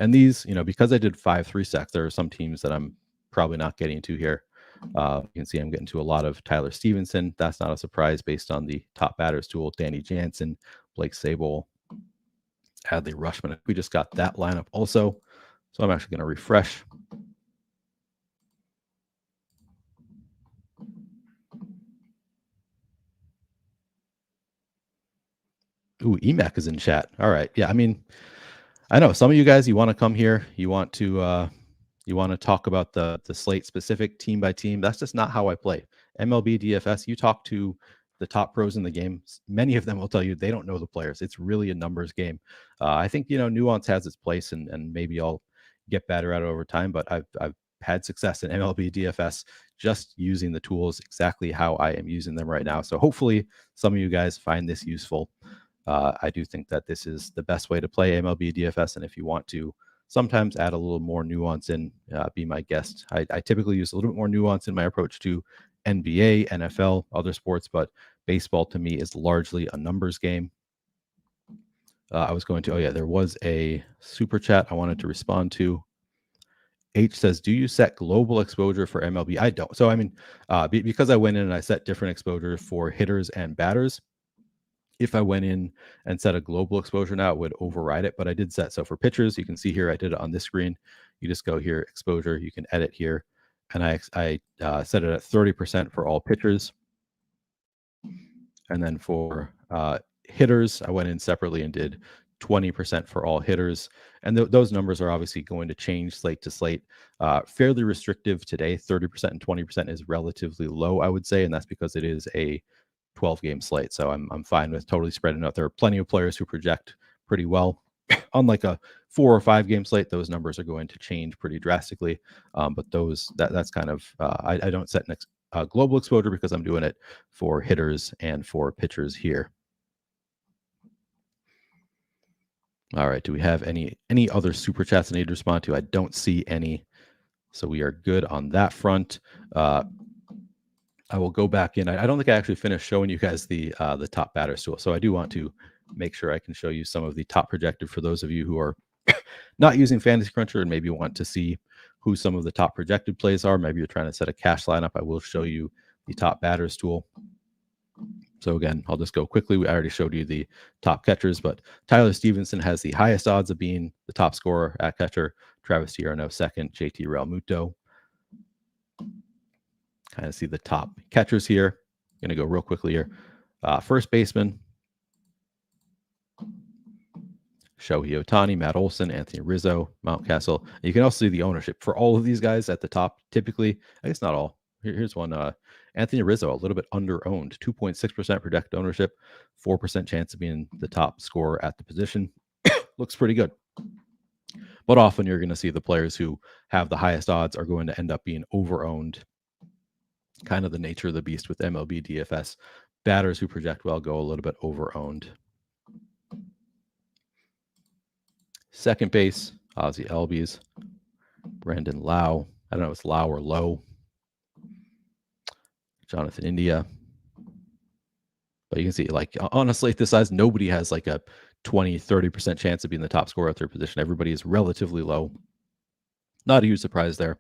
And these, because I did 5-3 stacks, there are some teams that I'm probably not getting to here. You can see I'm getting to a lot of Tyler Stevenson. That's not a surprise based on the top batters tool. Danny Jansen, Blake Sabol, Adley Rutschman. We just got that lineup also. So I'm actually going to refresh. Ooh, EMAC is in chat. All right. Yeah, I mean, I know some of you guys, you want to come here. You want to talk about the slate specific team by team. That's just not how I play. MLB DFS, you talk to the top pros in the game. Many of them will tell you they don't know the players. It's really a numbers game. I think, nuance has its place and maybe I'll get better at it over time, but I've had success in MLB DFS just using the tools exactly how I am using them right now. So hopefully some of you guys find this useful. I do think that this is the best way to play MLB DFS. And if you want to sometimes add a little more nuance in, be my guest. I typically use a little bit more nuance in my approach to NBA, NFL, other sports, but baseball to me is largely a numbers game. I was going to, there was a super chat I wanted to respond to. H says, do you set global exposure for MLB? I don't. So, I mean, because I went in and I set different exposure for hitters and batters, if I went in and set a global exposure now, it would override it. But I did set. So for pitchers, you can see here, I did it on this screen. You just go here, exposure. You can edit here. And I set it at 30% for all pitchers. And then for hitters, I went in separately and did 20% for all hitters. And those numbers are obviously going to change slate to slate. Fairly restrictive today. 30% and 20% is relatively low, I would say. And that's because it is a 12-game slate. So I'm fine with totally spreading out. There are plenty of players who project pretty well. Unlike a 4 or 5 game slate, those numbers are going to change pretty drastically. But that's kind of, I don't set an global exposure because I'm doing it for hitters and for pitchers here. All right. Do we have any other super chats I need to respond to? I don't see any. So we are good on that front. I will go back in. I don't think I actually finished showing you guys the top batters tool. So I do want to make sure I can show you some of the top projected for those of you who are not using Fantasy Cruncher and maybe want to see who some of the top projected plays are. Maybe you're trying to set a cash lineup. I will show you the top batters tool. So again, I'll just go quickly. I already showed you the top catchers, but Tyler Stevenson has the highest odds of being the top scorer at catcher. Travis Tiarno second, JT Realmuto. Kind of see the top catchers here. Going to go real quickly here. First baseman, Shohei Ohtani, Matt Olson, Anthony Rizzo, Mountcastle. You can also see the ownership for all of these guys at the top. Typically, I guess not all. Here's one. Anthony Rizzo, a little bit under-owned. 2.6% projected ownership, 4% chance of being the top scorer at the position. Looks pretty good. But often you're going to see the players who have the highest odds are going to end up being over-owned. Kind of the nature of the beast with MLB DFS. Batters who project well go a little bit over-owned. Second base, Ozzie Albies, Brandon Lau. I don't know if it's Lau or Low. Jonathan India. But you can see, like, honestly, at this size, nobody has like a 20, 30% chance of being the top scorer at their position. Everybody is relatively low. Not a huge surprise there.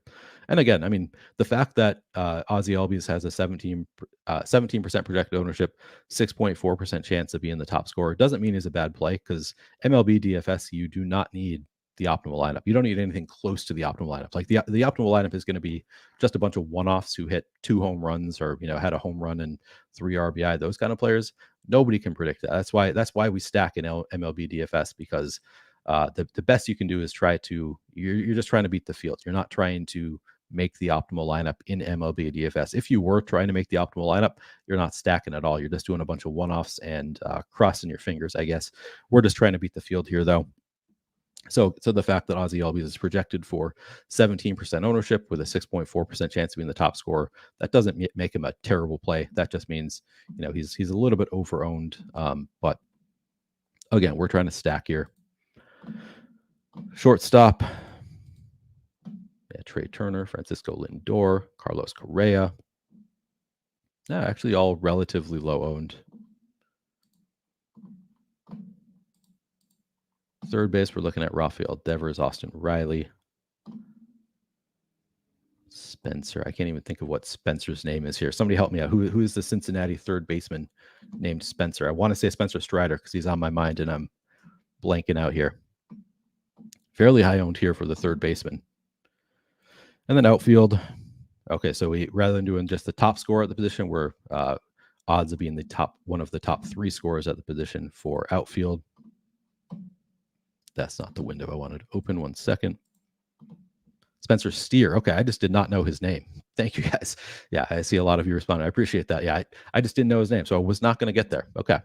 And again, I mean, the fact that Ozzie Albies has a 17% projected ownership, 6.4% chance of being the top scorer doesn't mean he's a bad play, because MLB DFS, you do not need the optimal lineup. You don't need anything close to the optimal lineup. Like the optimal lineup is going to be just a bunch of one-offs who hit 2 home runs or, had a home run and 3 RBI. Those kind of players, nobody can predict that. That's why we stack in MLB DFS, because the best you can do is you're just trying to beat the field. You're not trying to make the optimal lineup in MLB DFS. If you were trying to make the optimal lineup, you're not stacking at all. You're just doing a bunch of one-offs and crossing your fingers, I guess. We're just trying to beat the field here, though. So the fact that Ozzie Albies is projected for 17% ownership with a 6.4% chance of being the top scorer, that doesn't make him a terrible play. That just means, he's a little bit over-owned. But again, we're trying to stack here. Shortstop, Trey Turner, Francisco Lindor, Carlos Correa. Actually all relatively low-owned. Third base, we're looking at Rafael Devers, Austin Riley, Spencer. I can't even think of what Spencer's name is here. Somebody help me out. Who is the Cincinnati third baseman named Spencer? I want to say Spencer Strider because he's on my mind and I'm blanking out here. Fairly high-owned here for the third baseman. And then outfield. Okay, so rather than doing just the top scorer at the position, we're odds of being one of the top 3 scorers at the position for outfield. That's not the window I wanted to open. 1 second. Spencer Steer. Okay, I just did not know his name. Thank you, guys. Yeah, I see a lot of you responding. I appreciate that. Yeah, I just didn't know his name, so I was not going to get there. Okay.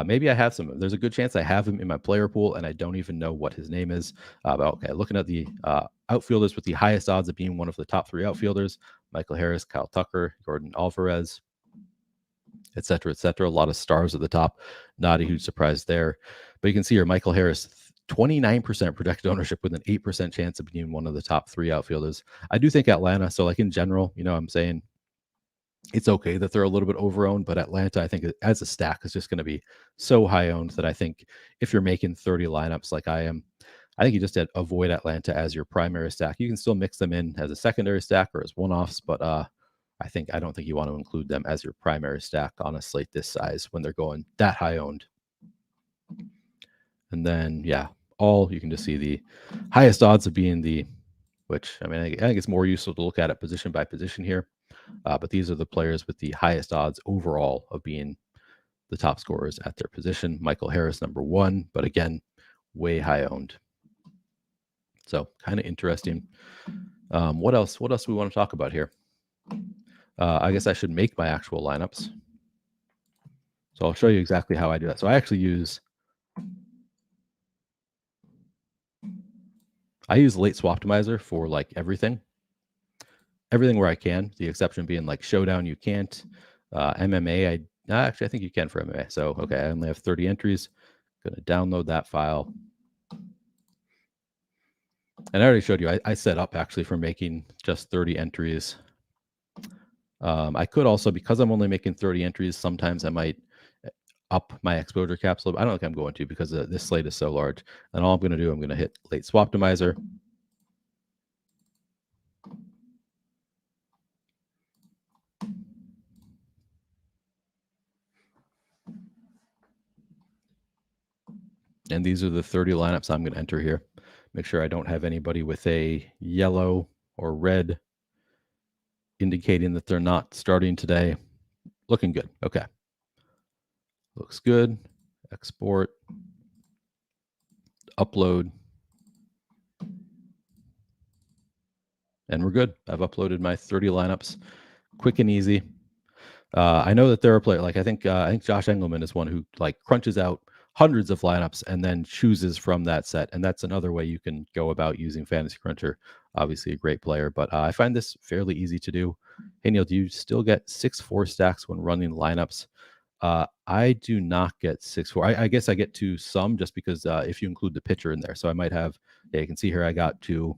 Maybe I have some. There's a good chance I have him in my player pool, and I don't even know what his name is. But okay, looking at the outfielders with the highest odds of being one of the top 3 outfielders: Michael Harris, Kyle Tucker, Jordan Alvarez, et cetera, et cetera. A lot of stars at the top. Not a huge surprise there. But you can see here, Michael Harris, 29% projected ownership with an 8% chance of being one of the top 3 outfielders. I do think Atlanta, so like in general, I'm saying it's okay that they're a little bit over-owned, but Atlanta, I think as a stack is just going to be so high-owned that I think if you're making 30 lineups like I am, I think you just avoid Atlanta as your primary stack. You can still mix them in as a secondary stack or as one-offs, but I don't think you want to include them as your primary stack on a slate this size when they're going that high-owned. And then, yeah, you can just see the highest odds of being which, I mean, I think it's more useful to look at it position by position here. But these are the players with the highest odds overall of being the top scorers at their position. Michael Harris, number 1, but again, way high owned. So kind of interesting. What else do we want to talk about here? I guess I should make my actual lineups. So I'll show you exactly how I do that. So I actually use Late Swaptimizer for like everything where I can, the exception being like Showdown, you can't. MMA, I think you can for MMA. So, okay, I only have 30 entries. Going to download that file. And I already showed you, I set up actually for making just 30 entries. I could also, because I'm only making 30 entries, sometimes I might up my exposure caps a little bit. I don't think I'm going to because this slate is so large. And all I'm going to do, I'm going to hit Late Swaptimizer. And these are the 30 lineups I'm going to enter here. Make sure I don't have anybody with a yellow or red indicating that they're not starting today. Looking good. Okay. Looks good. Export. Upload. And we're good. I've uploaded my 30 lineups. Quick and easy. I know that there are players, like I think Josh Engelman is one who like crunches out hundreds of lineups and then chooses from that set. And that's another way you can go about using Fantasy Cruncher. Obviously a great player, but I find this fairly easy to do. Hey, Neil, do you still get 6-4 stacks when running lineups? I do not get 6-4. I guess I get to some just because if you include the pitcher in there. So I might have, you can see here I got 2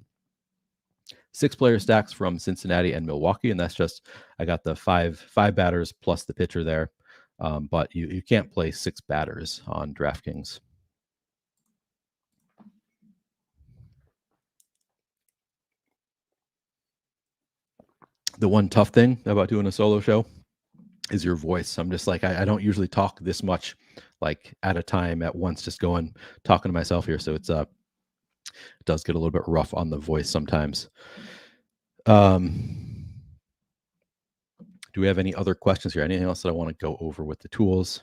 6-player stacks from Cincinnati and Milwaukee, and that's just I got the five batters plus the pitcher there. But you can't play 6 batters on DraftKings. The one tough thing about doing a solo show is your voice. I'm just like I don't usually talk this much like at a time at once, just talking to myself here. So it does get a little bit rough on the voice sometimes. Do we have any other questions here? Anything else that I want to go over with the tools?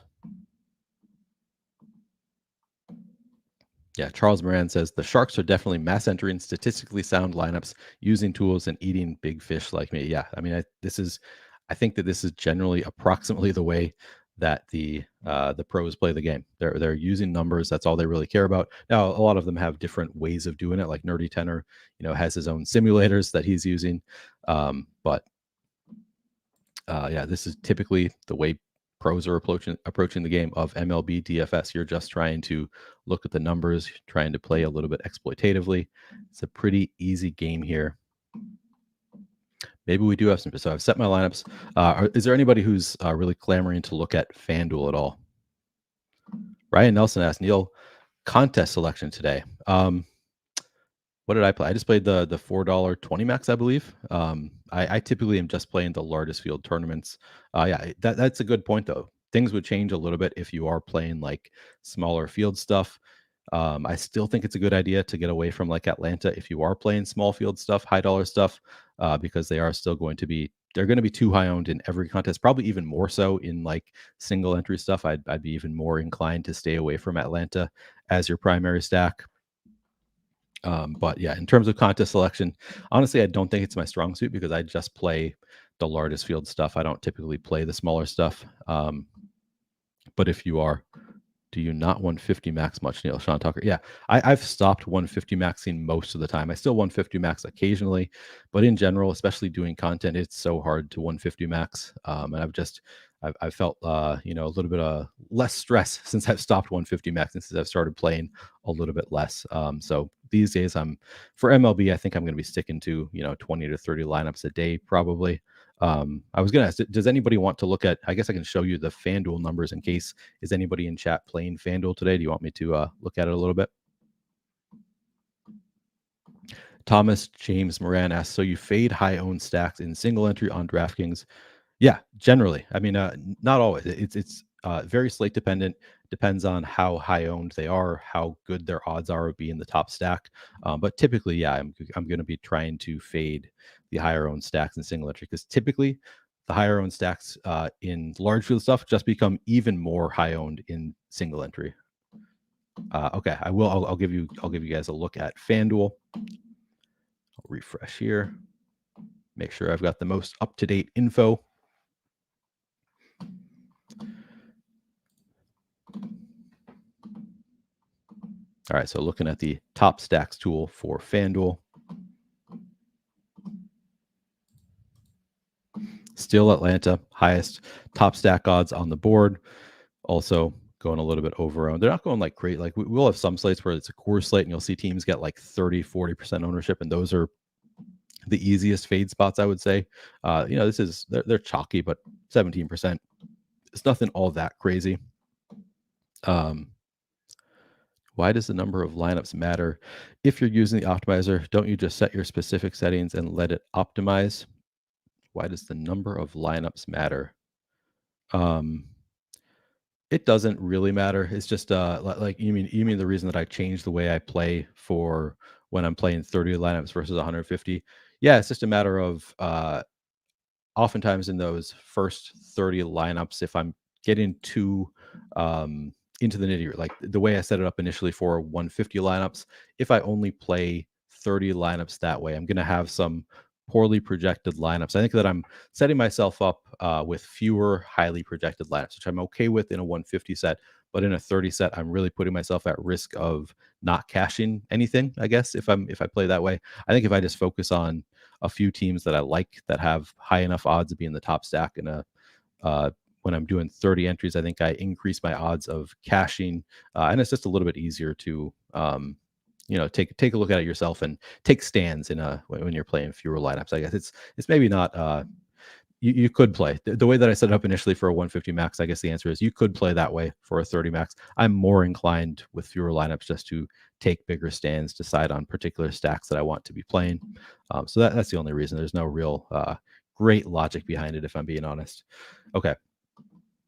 Yeah, Charles Moran says the Sharks are definitely mass entering statistically sound lineups using tools and eating big fish like me. Yeah, I mean, I think that this is generally approximately the way that the pros play the game. They're using numbers. That's all they really care about. Now, a lot of them have different ways of doing it. Like Nerdy Tenor, has his own simulators that he's using. But this is typically the way pros are approaching the game of MLB DFS. You're just trying to look at the numbers, trying to play a little bit exploitatively. It's a pretty easy game here. Maybe we do have some. So I've set my lineups. Is there anybody who's really clamoring to look at FanDuel at all? Ryan Nelson asked, Neil, contest selection today. What did I play? I just played the $4 20 max, I believe. I typically am just playing the largest field tournaments. That's a good point though. Things would change a little bit if you are playing like smaller field stuff. I still think it's a good idea to get away from like Atlanta if you are playing small field stuff, high dollar stuff, because they are still going to be too high owned in every contest, probably even more so in like single entry stuff. I'd be even more inclined to stay away from Atlanta as your primary stack. But yeah, in terms of contest selection, honestly, I don't think it's my strong suit because I just play the largest field stuff. I don't typically play the smaller stuff. But if you are Do you not 150 max much, Neil? Sean Tucker. Yeah, I've stopped 150 maxing most of the time. I still 150 max occasionally, but in general, especially doing content, it's so hard to 150 max. And I've felt a little bit of less stress since I've stopped 150 max and since I've started playing a little bit less. So these days, for MLB, I think I'm going to be sticking to 20 to 30 lineups a day probably. I was going to ask, does anybody want to look at? I guess I can show you the FanDuel numbers in case. Is anybody in chat playing FanDuel today? Do you want me to look at it a little bit? Thomas James Moran asks, so you fade high owned stacks in single entry on DraftKings? Yeah, generally. I mean, not always. It's very slate dependent. Depends on how high owned they are, how good their odds are of being the top stack. But typically, yeah, I'm going to be trying to fade the higher owned stacks in single entry because typically the higher owned stacks in large field stuff just become even more high owned in single entry. Okay, I will. I'll give you guys a look at FanDuel. I'll refresh here. Make sure I've got the most up to date info. All right, so looking at the top stacks tool for FanDuel. Still Atlanta, highest top stack odds on the board. Also going a little bit over owned. They're not going like great. Like we'll have some slates where it's a core slate and you'll see teams get like 30, 40% ownership. And those are the easiest fade spots, I would say. They're chalky, but 17%. It's nothing all that crazy. Why does the number of lineups matter? If you're using the optimizer, don't you just set your specific settings and let it optimize? Why does the number of lineups matter? It doesn't really matter. It's just like you mean the reason that I changed the way I play for when I'm playing 30 lineups versus 150. Yeah, it's just a matter of oftentimes in those first 30 lineups, if I'm getting too into the nitty, like the way I set it up initially for 150 lineups, if I only play 30 lineups that way, I'm going to have some poorly projected lineups. I think that I'm setting myself up with fewer highly projected lineups, which I'm okay with in a 150 set. But in a 30 set, I'm really putting myself at risk of not cashing anything, I guess, if I play that way. I think if I just focus on a few teams that I like that have high enough odds of being the top stack in a when I'm doing 30 entries, I think I increase my odds of cashing, and it's just a little bit easier to take a look at it yourself and take stands when you're playing fewer lineups. I guess it's maybe not. You could play the way that I set it up initially for a 150 max. I guess the answer is you could play that way for a 30 max. I'm more inclined with fewer lineups just to take bigger stands, decide on particular stacks that I want to be playing. So that's the only reason. There's no real great logic behind it, if I'm being honest. Okay.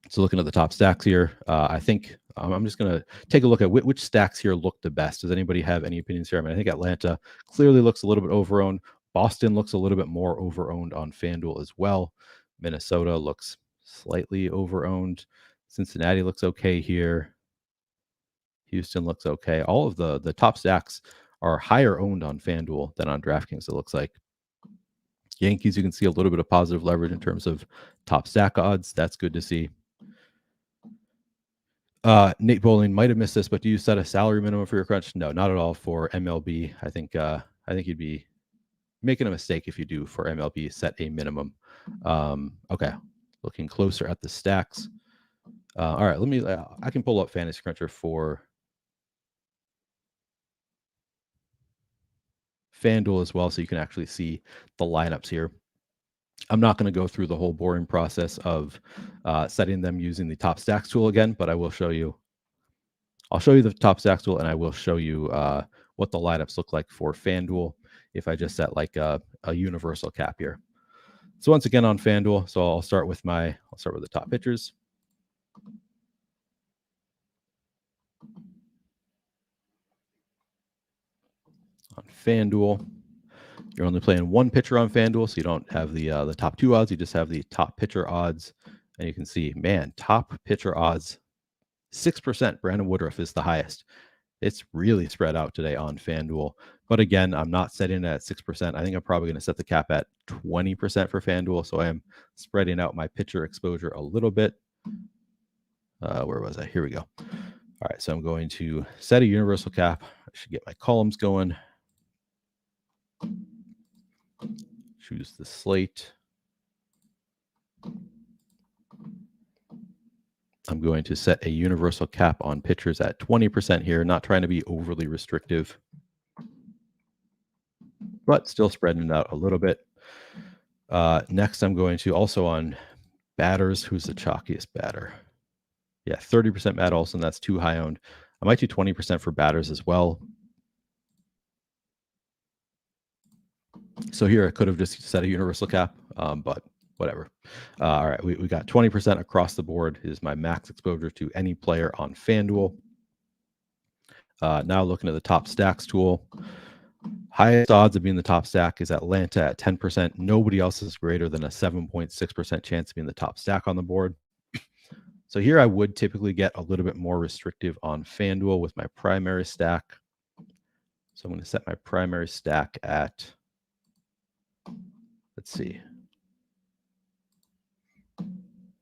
So looking at the top stacks here, I think I'm just going to take a look at which stacks here look the best. Does anybody have any opinions here? I mean, I think Atlanta clearly looks a little bit overowned. Boston looks a little bit more overowned on FanDuel as well. Minnesota looks slightly overowned. Cincinnati looks okay here. Houston looks okay. All of the top stacks are higher owned on FanDuel than on DraftKings, it looks like. Yankees, you can see a little bit of positive leverage in terms of top stack odds. That's good to see. Nate Bowling might have missed this, but do you set a salary minimum for your crunch? No, not at all for MLB. I think you'd be making a mistake if you do for MLB set a minimum. Okay, looking closer at the stacks. All right, I can pull up Fantasy Cruncher for FanDuel as well, so you can actually see the lineups here. I'm not going to go through the whole boring process of setting them using the top stacks tool again, but I will show you. I'll show you the top stacks tool, and I will show you what the lineups look like for FanDuel if I just set like a universal cap here. So once again on FanDuel, so I'll start with the top pitchers. On FanDuel, you're only playing one pitcher on FanDuel, so you don't have the top two odds. You just have the top pitcher odds, and you can see, man, top pitcher odds, 6%. Brandon Woodruff is the highest. It's really spread out today on FanDuel. But again, I'm not setting it at 6%. I think I'm probably going to set the cap at 20% for FanDuel. So I am spreading out my pitcher exposure a little bit. Where was I? Here we go. All right, so I'm going to set a universal cap. I should get my columns going. Choose the slate. I'm going to set a universal cap on pitchers at 20% here, not trying to be overly restrictive, but still spreading it out a little bit. Next, I'm going to also on batters. Who's the chalkiest batter? Yeah, 30% Matt Olson. That's too high owned. I might do 20% for batters as well. So here I could have just set a universal cap, but whatever. All right, we got 20% across the board is my max exposure to any player on FanDuel. Now looking at the top stacks tool. Highest odds of being the top stack is Atlanta at 10%. Nobody else is greater than a 7.6% chance of being the top stack on the board. So here I would typically get a little bit more restrictive on FanDuel with my primary stack. So I'm going to set my primary stack at, let's see.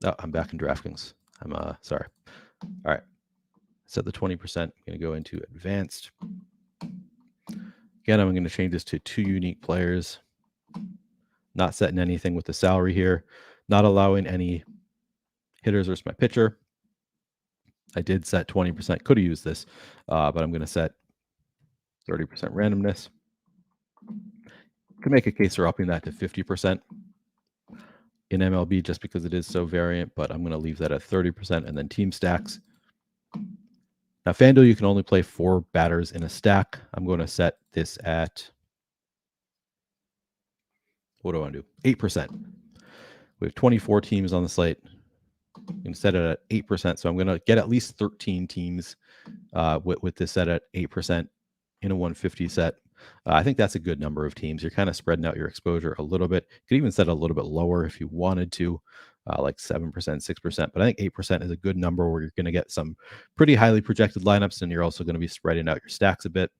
Oh, I'm back in DraftKings. I'm sorry. All right. Set the 20%. I'm going to go into advanced. Again, I'm going to change this to 2 unique players. Not setting anything with the salary here. Not allowing any hitters versus my pitcher. I did set 20%. Could have used this, but I'm going to set 30% randomness. Could make a case for upping that to 50% in MLB just because it is so variant, but I'm going to leave that at 30%. And then team stacks. Now, FanDuel, you can only play 4 batters in a stack. I'm going to set this at, what do I want to do? 8%. We have 24 teams on the slate. I'm going to set it at 8%. So I'm going to get at least 13 teams with this set at 8% in a 150 set. I think that's a good number of teams. You're kind of spreading out your exposure a little bit. You could even set a little bit lower if you wanted to, like 7%, 6%. But I think 8% is a good number where you're going to get some pretty highly projected lineups, and you're also going to be spreading out your stacks a bit.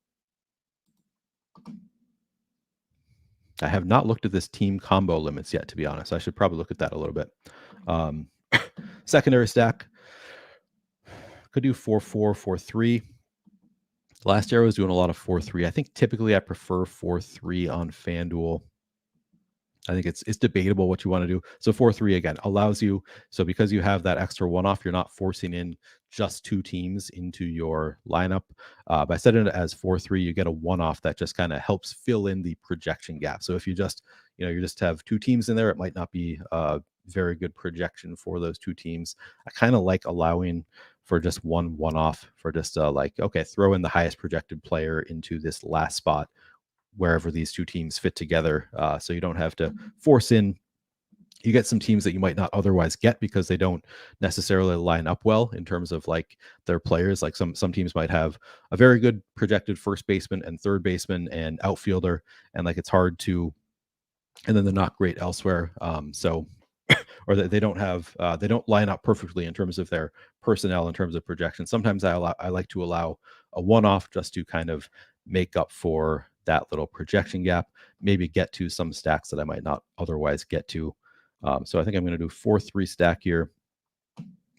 I have not looked at this team combo limits yet, to be honest. I should probably look at that a little bit. Secondary stack. Could do 4-4, 4-3. Last year I was doing a lot of 4-3. I think typically I prefer 4-3 on FanDuel. I think it's debatable what you want to do. So 4-3 again allows you. So because you have that extra one-off, you're not forcing in just 2 teams into your lineup. By setting it as 4-3, you get a one-off that just kind of helps fill in the projection gap. So if you just, you just have 2 teams in there, it might not be a very good projection for those 2 teams. I kind of like allowing for just one-off for just like, okay, throw in the highest projected player into this last spot wherever these 2 teams fit together. So you don't have to force in. You get some teams that you might not otherwise get because they don't necessarily line up well in terms of like their players. Like some teams might have a very good projected first baseman and third baseman and outfielder, and like it's hard to, and then they're not great elsewhere. Or that they don't have, they don't line up perfectly in terms of their personnel, in terms of projection. Sometimes I like to allow a one-off just to kind of make up for that little projection gap, maybe get to some stacks that I might not otherwise get to. So I think I'm going to do 4-3 stack here.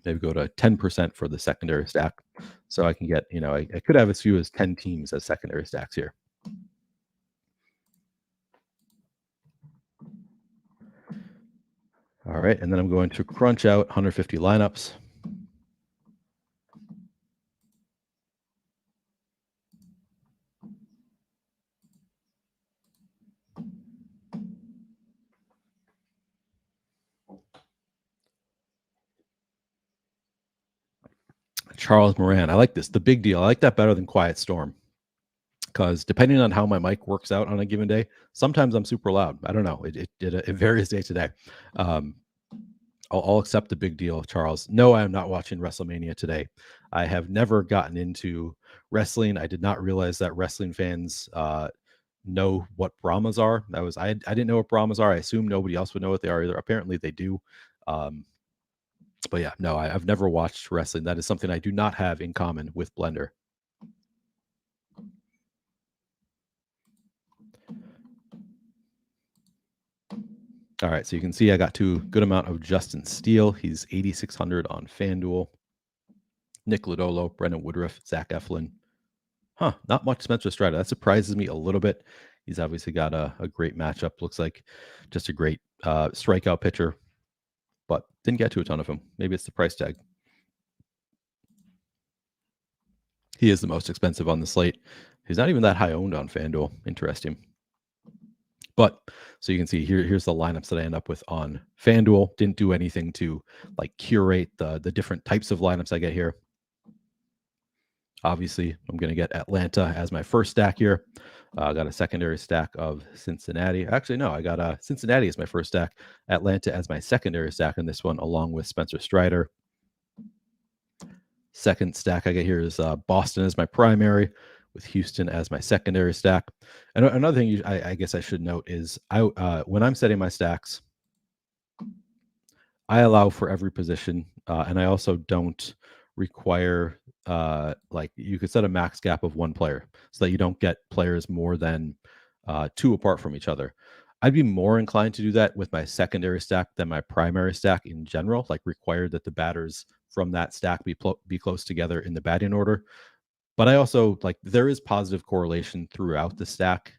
Maybe go to 10% for the secondary stack. So I can get, I could have as few as 10 teams as secondary stacks here. All right, and then I'm going to crunch out 150 lineups. Charles Moran. I like this. The big deal. I like that better than Quiet Storm. Because depending on how my mic works out on a given day, sometimes I'm super loud. I don't know. It varies day to day. I'll accept the big deal, Charles. No, I am not watching WrestleMania today. I have never gotten into wrestling. I did not realize that wrestling fans know what Brahmas are. I didn't know what Brahmas are. I assume nobody else would know what they are either. Apparently they do. But yeah, no, I've never watched wrestling. That is something I do not have in common with Blender. All right, so you can see I got to good amount of Justin Steele. He's 8,600 on FanDuel. Nick Lodolo, Brendan Woodruff, Zach Eflin. Not much Spencer Strider. That surprises me a little bit. He's obviously got a great matchup. Looks like just a great strikeout pitcher, but didn't get to a ton of him. Maybe it's the price tag. He is the most expensive on the slate. He's not even that high owned on FanDuel. Interesting. But so you can see here's the lineups that I end up with on FanDuel. Didn't do anything to like curate the different types of lineups I get here. Obviously, I'm going to get Atlanta as my first stack here. I got a secondary stack of Cincinnati. Actually, no, I got Cincinnati as my first stack, Atlanta as my secondary stack in this one, along with Spencer Strider. Second stack I get here is Boston as my primary, with Houston as my secondary stack. And another thing I guess I should note is when I'm setting my stacks, I allow for every position, and I also don't require like you could set a max gap of one player so that you don't get players more than two apart from each other. I'd be more inclined to do that with my secondary stack than my primary stack in general, like require that the batters from that stack be close together in the batting order. But I also like there is positive correlation throughout the stack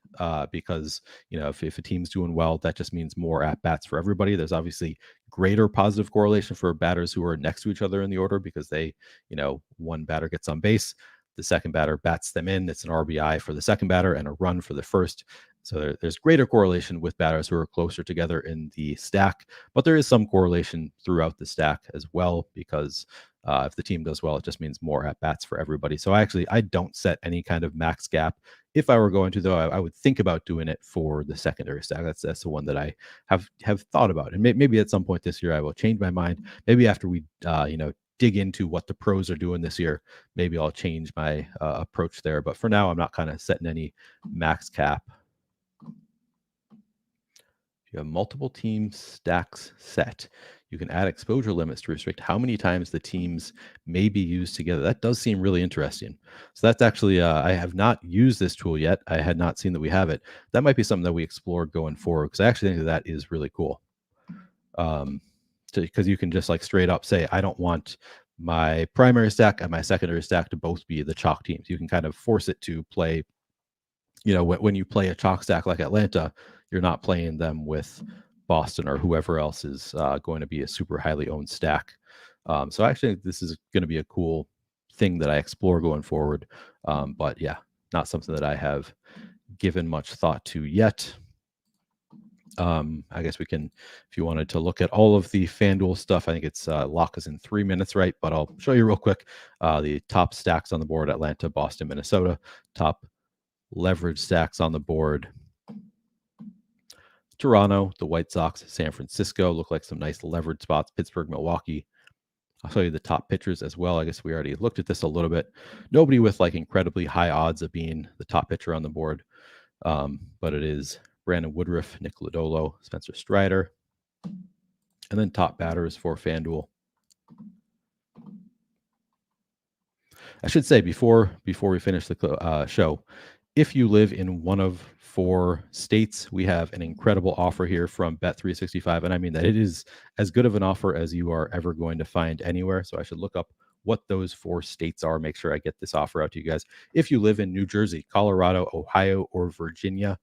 because, you know, if a team's doing well, that just means more at bats for everybody. There's obviously greater positive correlation for batters who are next to each other in the order because they, you know, one batter gets on base, the second batter bats them in. It's an RBI for the second batter and a run for the first. So there's greater correlation with batters who are closer together in the stack, but there is some correlation throughout the stack as well because if the team does well, it just means more at bats for everybody. So I don't set any kind of max gap. If I were going to, though, I would think about doing it for the secondary stack. That's the one that I have thought about, and maybe at some point this year I will change my mind. Maybe after we dig into what the pros are doing this year, maybe I'll change my approach there. But for now, I'm not kind of setting any max cap. You have multiple team stacks set. You can add exposure limits to restrict how many times the teams may be used together. That does seem really interesting. So that's actually, I have not used this tool yet. I had not seen that we have it. That might be something that we explore going forward because I actually think that is really cool. Because you can just like straight up say, I don't want my primary stack and my secondary stack to both be the chalk teams. You can kind of force it to play, you know, when you play a chalk stack like Atlanta, you're not playing them with Boston or whoever else is going to be a super highly owned stack. So I actually think this is going to be a cool thing that I explore going forward. But yeah, not something that I have given much thought to yet. I guess we can, if you wanted to look at all of the FanDuel stuff, I think it's lock is in 3 minutes, right? But I'll show you real quick. The top stacks on the board: Atlanta, Boston, Minnesota. Top leverage stacks on the board: Toronto, the White Sox, San Francisco. Look like some nice leverage spots. Pittsburgh, Milwaukee. I'll show you the top pitchers as well. I guess we already looked at this a little bit. Nobody with like incredibly high odds of being the top pitcher on the board. But it is Brandon Woodruff, Nick Lodolo, Spencer Strider. And then top batters for FanDuel. I should say before we finish the show, if you live in one of 4 states, we have an incredible offer here from Bet365. And I mean that it is as good of an offer as you are ever going to find anywhere. So I should look up what those 4 states are, make sure I get this offer out to you guys. If you live in New Jersey, Colorado, Ohio, or Virginia,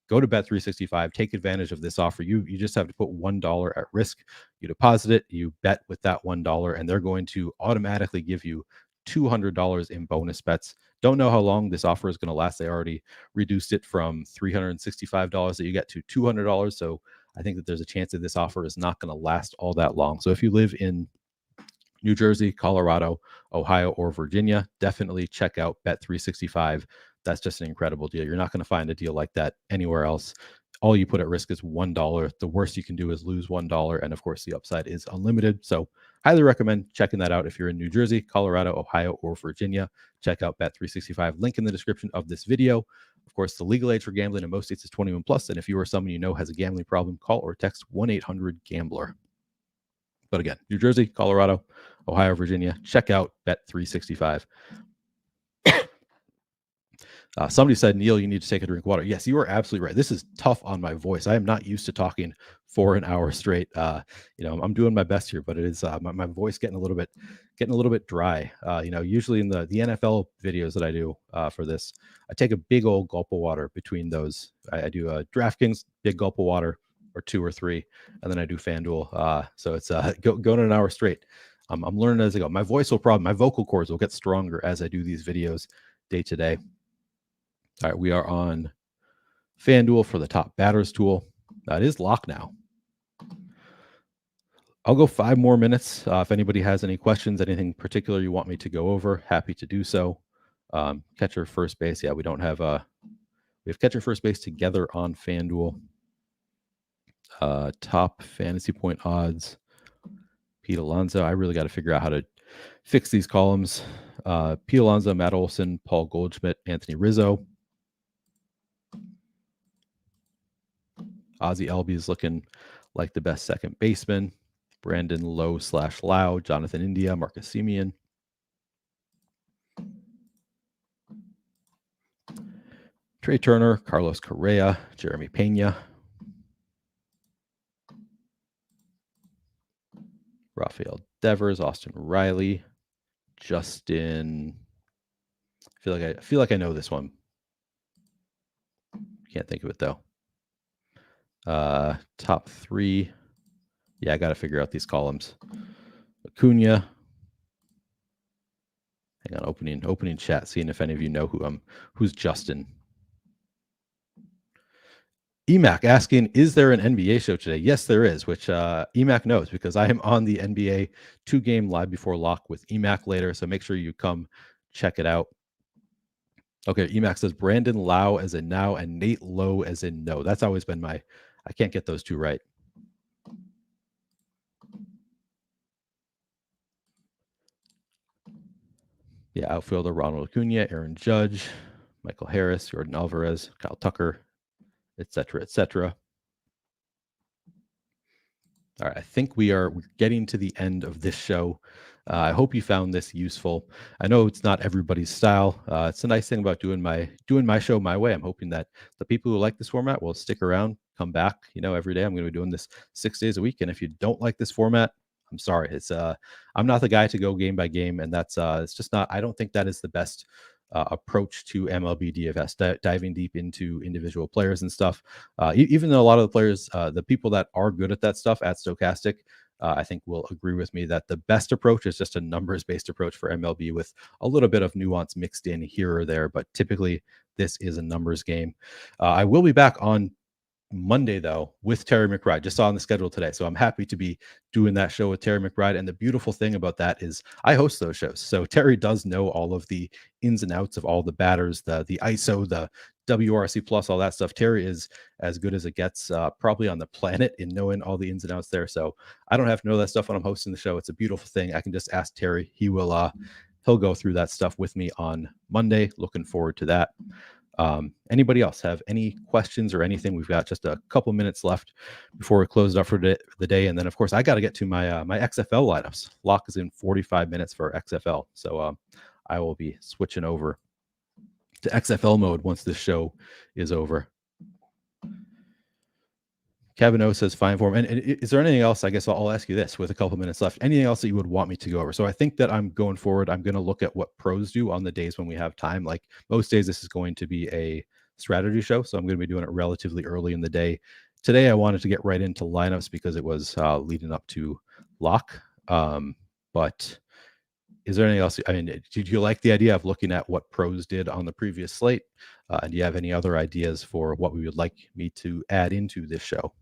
go to Bet365, take advantage of this offer. You just have to put $1 at risk. You deposit it, you bet with that $1, and they're going to automatically give you $200 in bonus bets. Don't know how long this offer is going to last. They already reduced it from $365 that you get to $200. So I think that there's a chance that this offer is not going to last all that long. So if you live in New Jersey, Colorado, Ohio, or Virginia, definitely check out Bet365. That's just an incredible deal. You're not going to find a deal like that anywhere else. All you put at risk is $1. The worst you can do is lose $1. And of course, the upside is unlimited. So highly recommend checking that out. If you're in New Jersey, Colorado, Ohio, or Virginia, check out Bet365. Link in the description of this video. Of course, the legal age for gambling in most states is 21 plus. And if you or someone you know has a gambling problem, call or text 1-800-GAMBLER. But again, New Jersey, Colorado, Ohio, Virginia, check out Bet365. Somebody said, Neil, you need to take a drink of water. Yes, you are absolutely right. This is tough on my voice. I am not used to talking for an hour straight. I'm doing my best here, but it is my voice getting a little bit dry. Usually in the NFL videos that I do for this, I take a big old gulp of water between those. I do a DraftKings, big gulp of water, or 2 or 3, and then I do FanDuel. So it's going an hour straight. I'm learning as I go. My vocal cords will get stronger as I do these videos day to day. All right, we are on FanDuel for the top batters tool. It is locked now. I'll go 5 more minutes. If anybody has any questions, anything particular you want me to go over, happy to do so. Catcher, first base. Yeah, we have catcher, first base together on FanDuel. Top fantasy point odds. Pete Alonso. I really got to figure out how to fix these columns. Pete Alonso, Matt Olson, Paul Goldschmidt, Anthony Rizzo. Ozzie Albies is looking like the best second baseman. Brandon Lowe/Lau, Jonathan India, Marcus Semien. Trey Turner, Carlos Correa, Jeremy Pena. Rafael Devers, Austin Riley, Justin. I feel like I know this one. Can't think of it though. Top 3. Yeah, I got to figure out these columns. Acuna. Hang on, opening chat, seeing if any of you know who's Justin. EMAC asking, is there an NBA show today? Yes, there is, which EMAC knows because I am on the NBA 2-game live before lock with EMAC later. So make sure you come check it out. Okay, EMAC says Brandon Lau as in now and Nate Lowe as in no. That's always been I can't get those 2 right. Yeah, outfielder Ronald Acuna, Aaron Judge, Michael Harris, Jordan Alvarez, Kyle Tucker, etc., etc. All right, I think we're getting to the end of this show. I hope you found this useful. I know it's not everybody's style. It's a nice thing about doing my show my way. I'm hoping that the people who like this format will stick around, come back. Every day I'm going to be doing this 6 days a week. And if you don't like this format, I'm sorry. It's I'm not the guy to go game by game, and that's it's just not. I don't think that is the best approach to MLB DFS, diving deep into individual players and stuff. Even though a lot of the players, the people that are good at that stuff at Stochastic, I think will agree with me that the best approach is just a numbers-based approach for MLB with a little bit of nuance mixed in here or there. But typically, this is a numbers game. I will be back on Monday though with Terry McBride, just saw on the schedule today, so I'm happy to be doing that show with Terry McBride. And the beautiful thing about that is I host those shows, so Terry does know all of the ins and outs of all the batters, the ISO, the WRC plus, all that stuff. Terry is as good as it gets probably on the planet in knowing all the ins and outs there, so I don't have to know that stuff when I'm hosting the show. It's a beautiful thing. I can just ask Terry. He'll go through that stuff with me on Monday. Looking forward to that. Anybody else have any questions or anything? We've got just a couple minutes left before we close it up for the day. And then, of course, I got to get to my my XFL lineups. Lock is in 45 minutes for XFL. So I will be switching over to XFL mode once this show is over. Kevin O says fine form. And is there anything else? I guess I'll ask you this with a couple minutes left. Anything else that you would want me to go over? So I think that I'm going forward. I'm going to look at what pros do on the days when we have time. Like most days, this is going to be a strategy show. So I'm going to be doing it relatively early in the day. Today, I wanted to get right into lineups because it was leading up to lock. But is there anything else? I mean, did you like the idea of looking at what pros did on the previous slate? And do you have any other ideas for what we would like me to add into this show?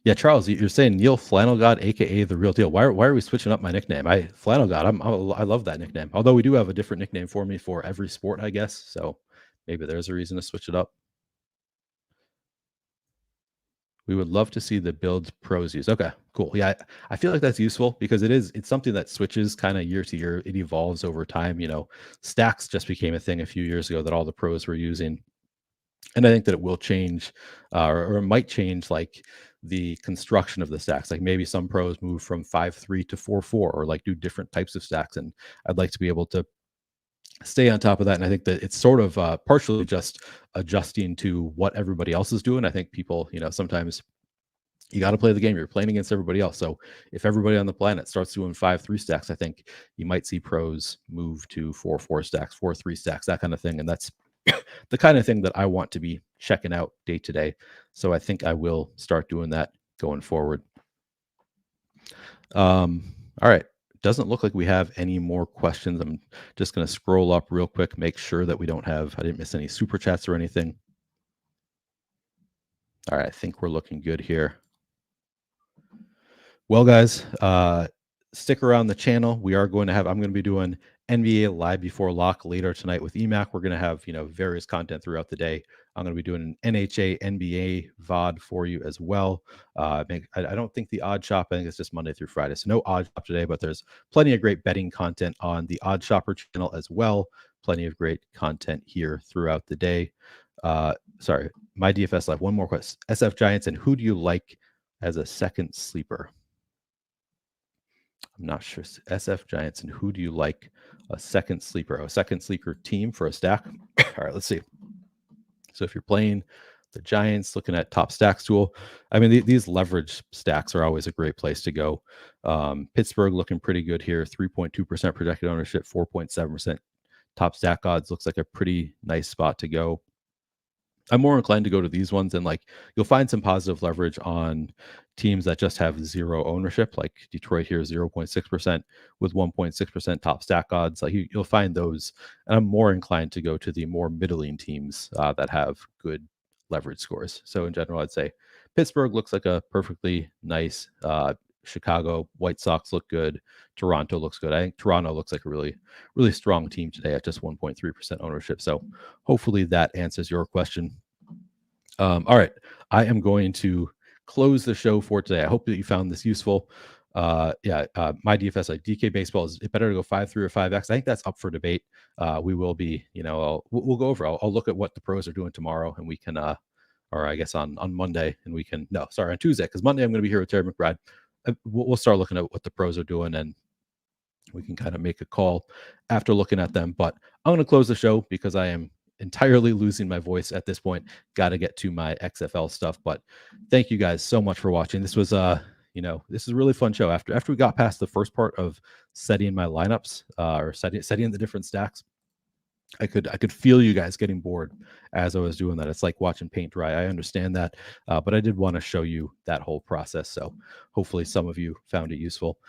Yeah, Charles, you're saying Neil Flannel God, aka the real deal. Why are we switching up my nickname? Flannel God. I love that nickname. Although we do have a different nickname for me for every sport, I guess. So maybe there's a reason to switch it up. We would love to see the builds pros use. Okay, cool. Yeah, I feel like that's useful because it's something that switches kind of year to year. It evolves over time. Stacks just became a thing a few years ago that all the pros were using. And I think that it will change or it might change like the construction of the stacks. Like maybe some pros move from 5-3 to 4-4, or like do different types of stacks. And I'd like to be able to stay on top of that. And I think that it's sort of partially just adjusting to what everybody else is doing. I think people, sometimes you got to play the game. You're playing against everybody else. So if everybody on the planet starts doing 5-3 stacks, I think you might see pros move to 4-4 stacks, 4-3 stacks, that kind of thing. And that's the kind of thing that I want to be checking out day to day. So I think I will start doing that going forward. All right. Doesn't look like we have any more questions. I'm just going to scroll up real quick, make sure that I didn't miss any super chats or anything. All right. I think we're looking good here. Well, guys, stick around the channel. I'm going to be doing NBA Live Before Lock later tonight with EMAC. We're going to have, various content throughout the day. I'm going to be doing an NHA, NBA VOD for you as well. I don't think the odd shop, I think it's just Monday through Friday. So no odd shop today, but there's plenty of great betting content on the Odd Shopper channel as well. Plenty of great content here throughout the day. Sorry, my DFS Live. One more question. SF Giants, and who do you like as a second sleeper? I'm not sure. SF Giants, and who do you like a second sleeper team for a stack? All right, let's see. So if you're playing the Giants, looking at top stacks tool, I mean, these leverage stacks are always a great place to go. Pittsburgh looking pretty good here, 3.2% projected ownership, 4.7% top stack odds. Looks like a pretty nice spot to go. I'm more inclined to go to these ones, and like you'll find some positive leverage on teams that just have zero ownership, like Detroit here, 0.6% with 1.6% top stack odds. Like you'll find those, and I'm more inclined to go to the more middling teams that have good leverage scores. So in general, I'd say Pittsburgh looks like a perfectly nice. Chicago White Sox look good. Toronto looks good. I think Toronto looks like a really, really strong team today at just 1.3% ownership. So hopefully that answers your question. All right. I am going to close the show for today. I hope that you found this useful. My DFS, like DK baseball, is it better to go 5-3 or 5X? I think that's up for debate. We will be, we'll go over. I'll look at what the pros are doing tomorrow, and we can, or I guess on Monday, and we can, on Tuesday, because Monday I'm going to be here with Terry McBride. We'll start looking at what the pros are doing, and we can kind of make a call after looking at them. But I'm going to close the show because I am entirely losing my voice at this point. Got to get to my XFL stuff. But thank you guys so much for watching. This was this is a really fun show. After we got past the first part of setting my lineups or setting the different stacks, I could feel you guys getting bored as I was doing that. It's like watching paint dry. I understand that, but I did want to show you that whole process. So hopefully some of you found it useful.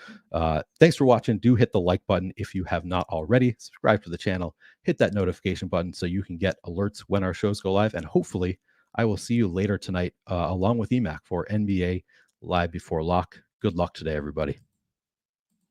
Thanks for watching. Do hit the like button if you have not already. Subscribe to the channel. Hit that notification button so you can get alerts when our shows go live. And hopefully I will see you later tonight along with EMAC for NBA Live Before Lock. Good luck today, everybody.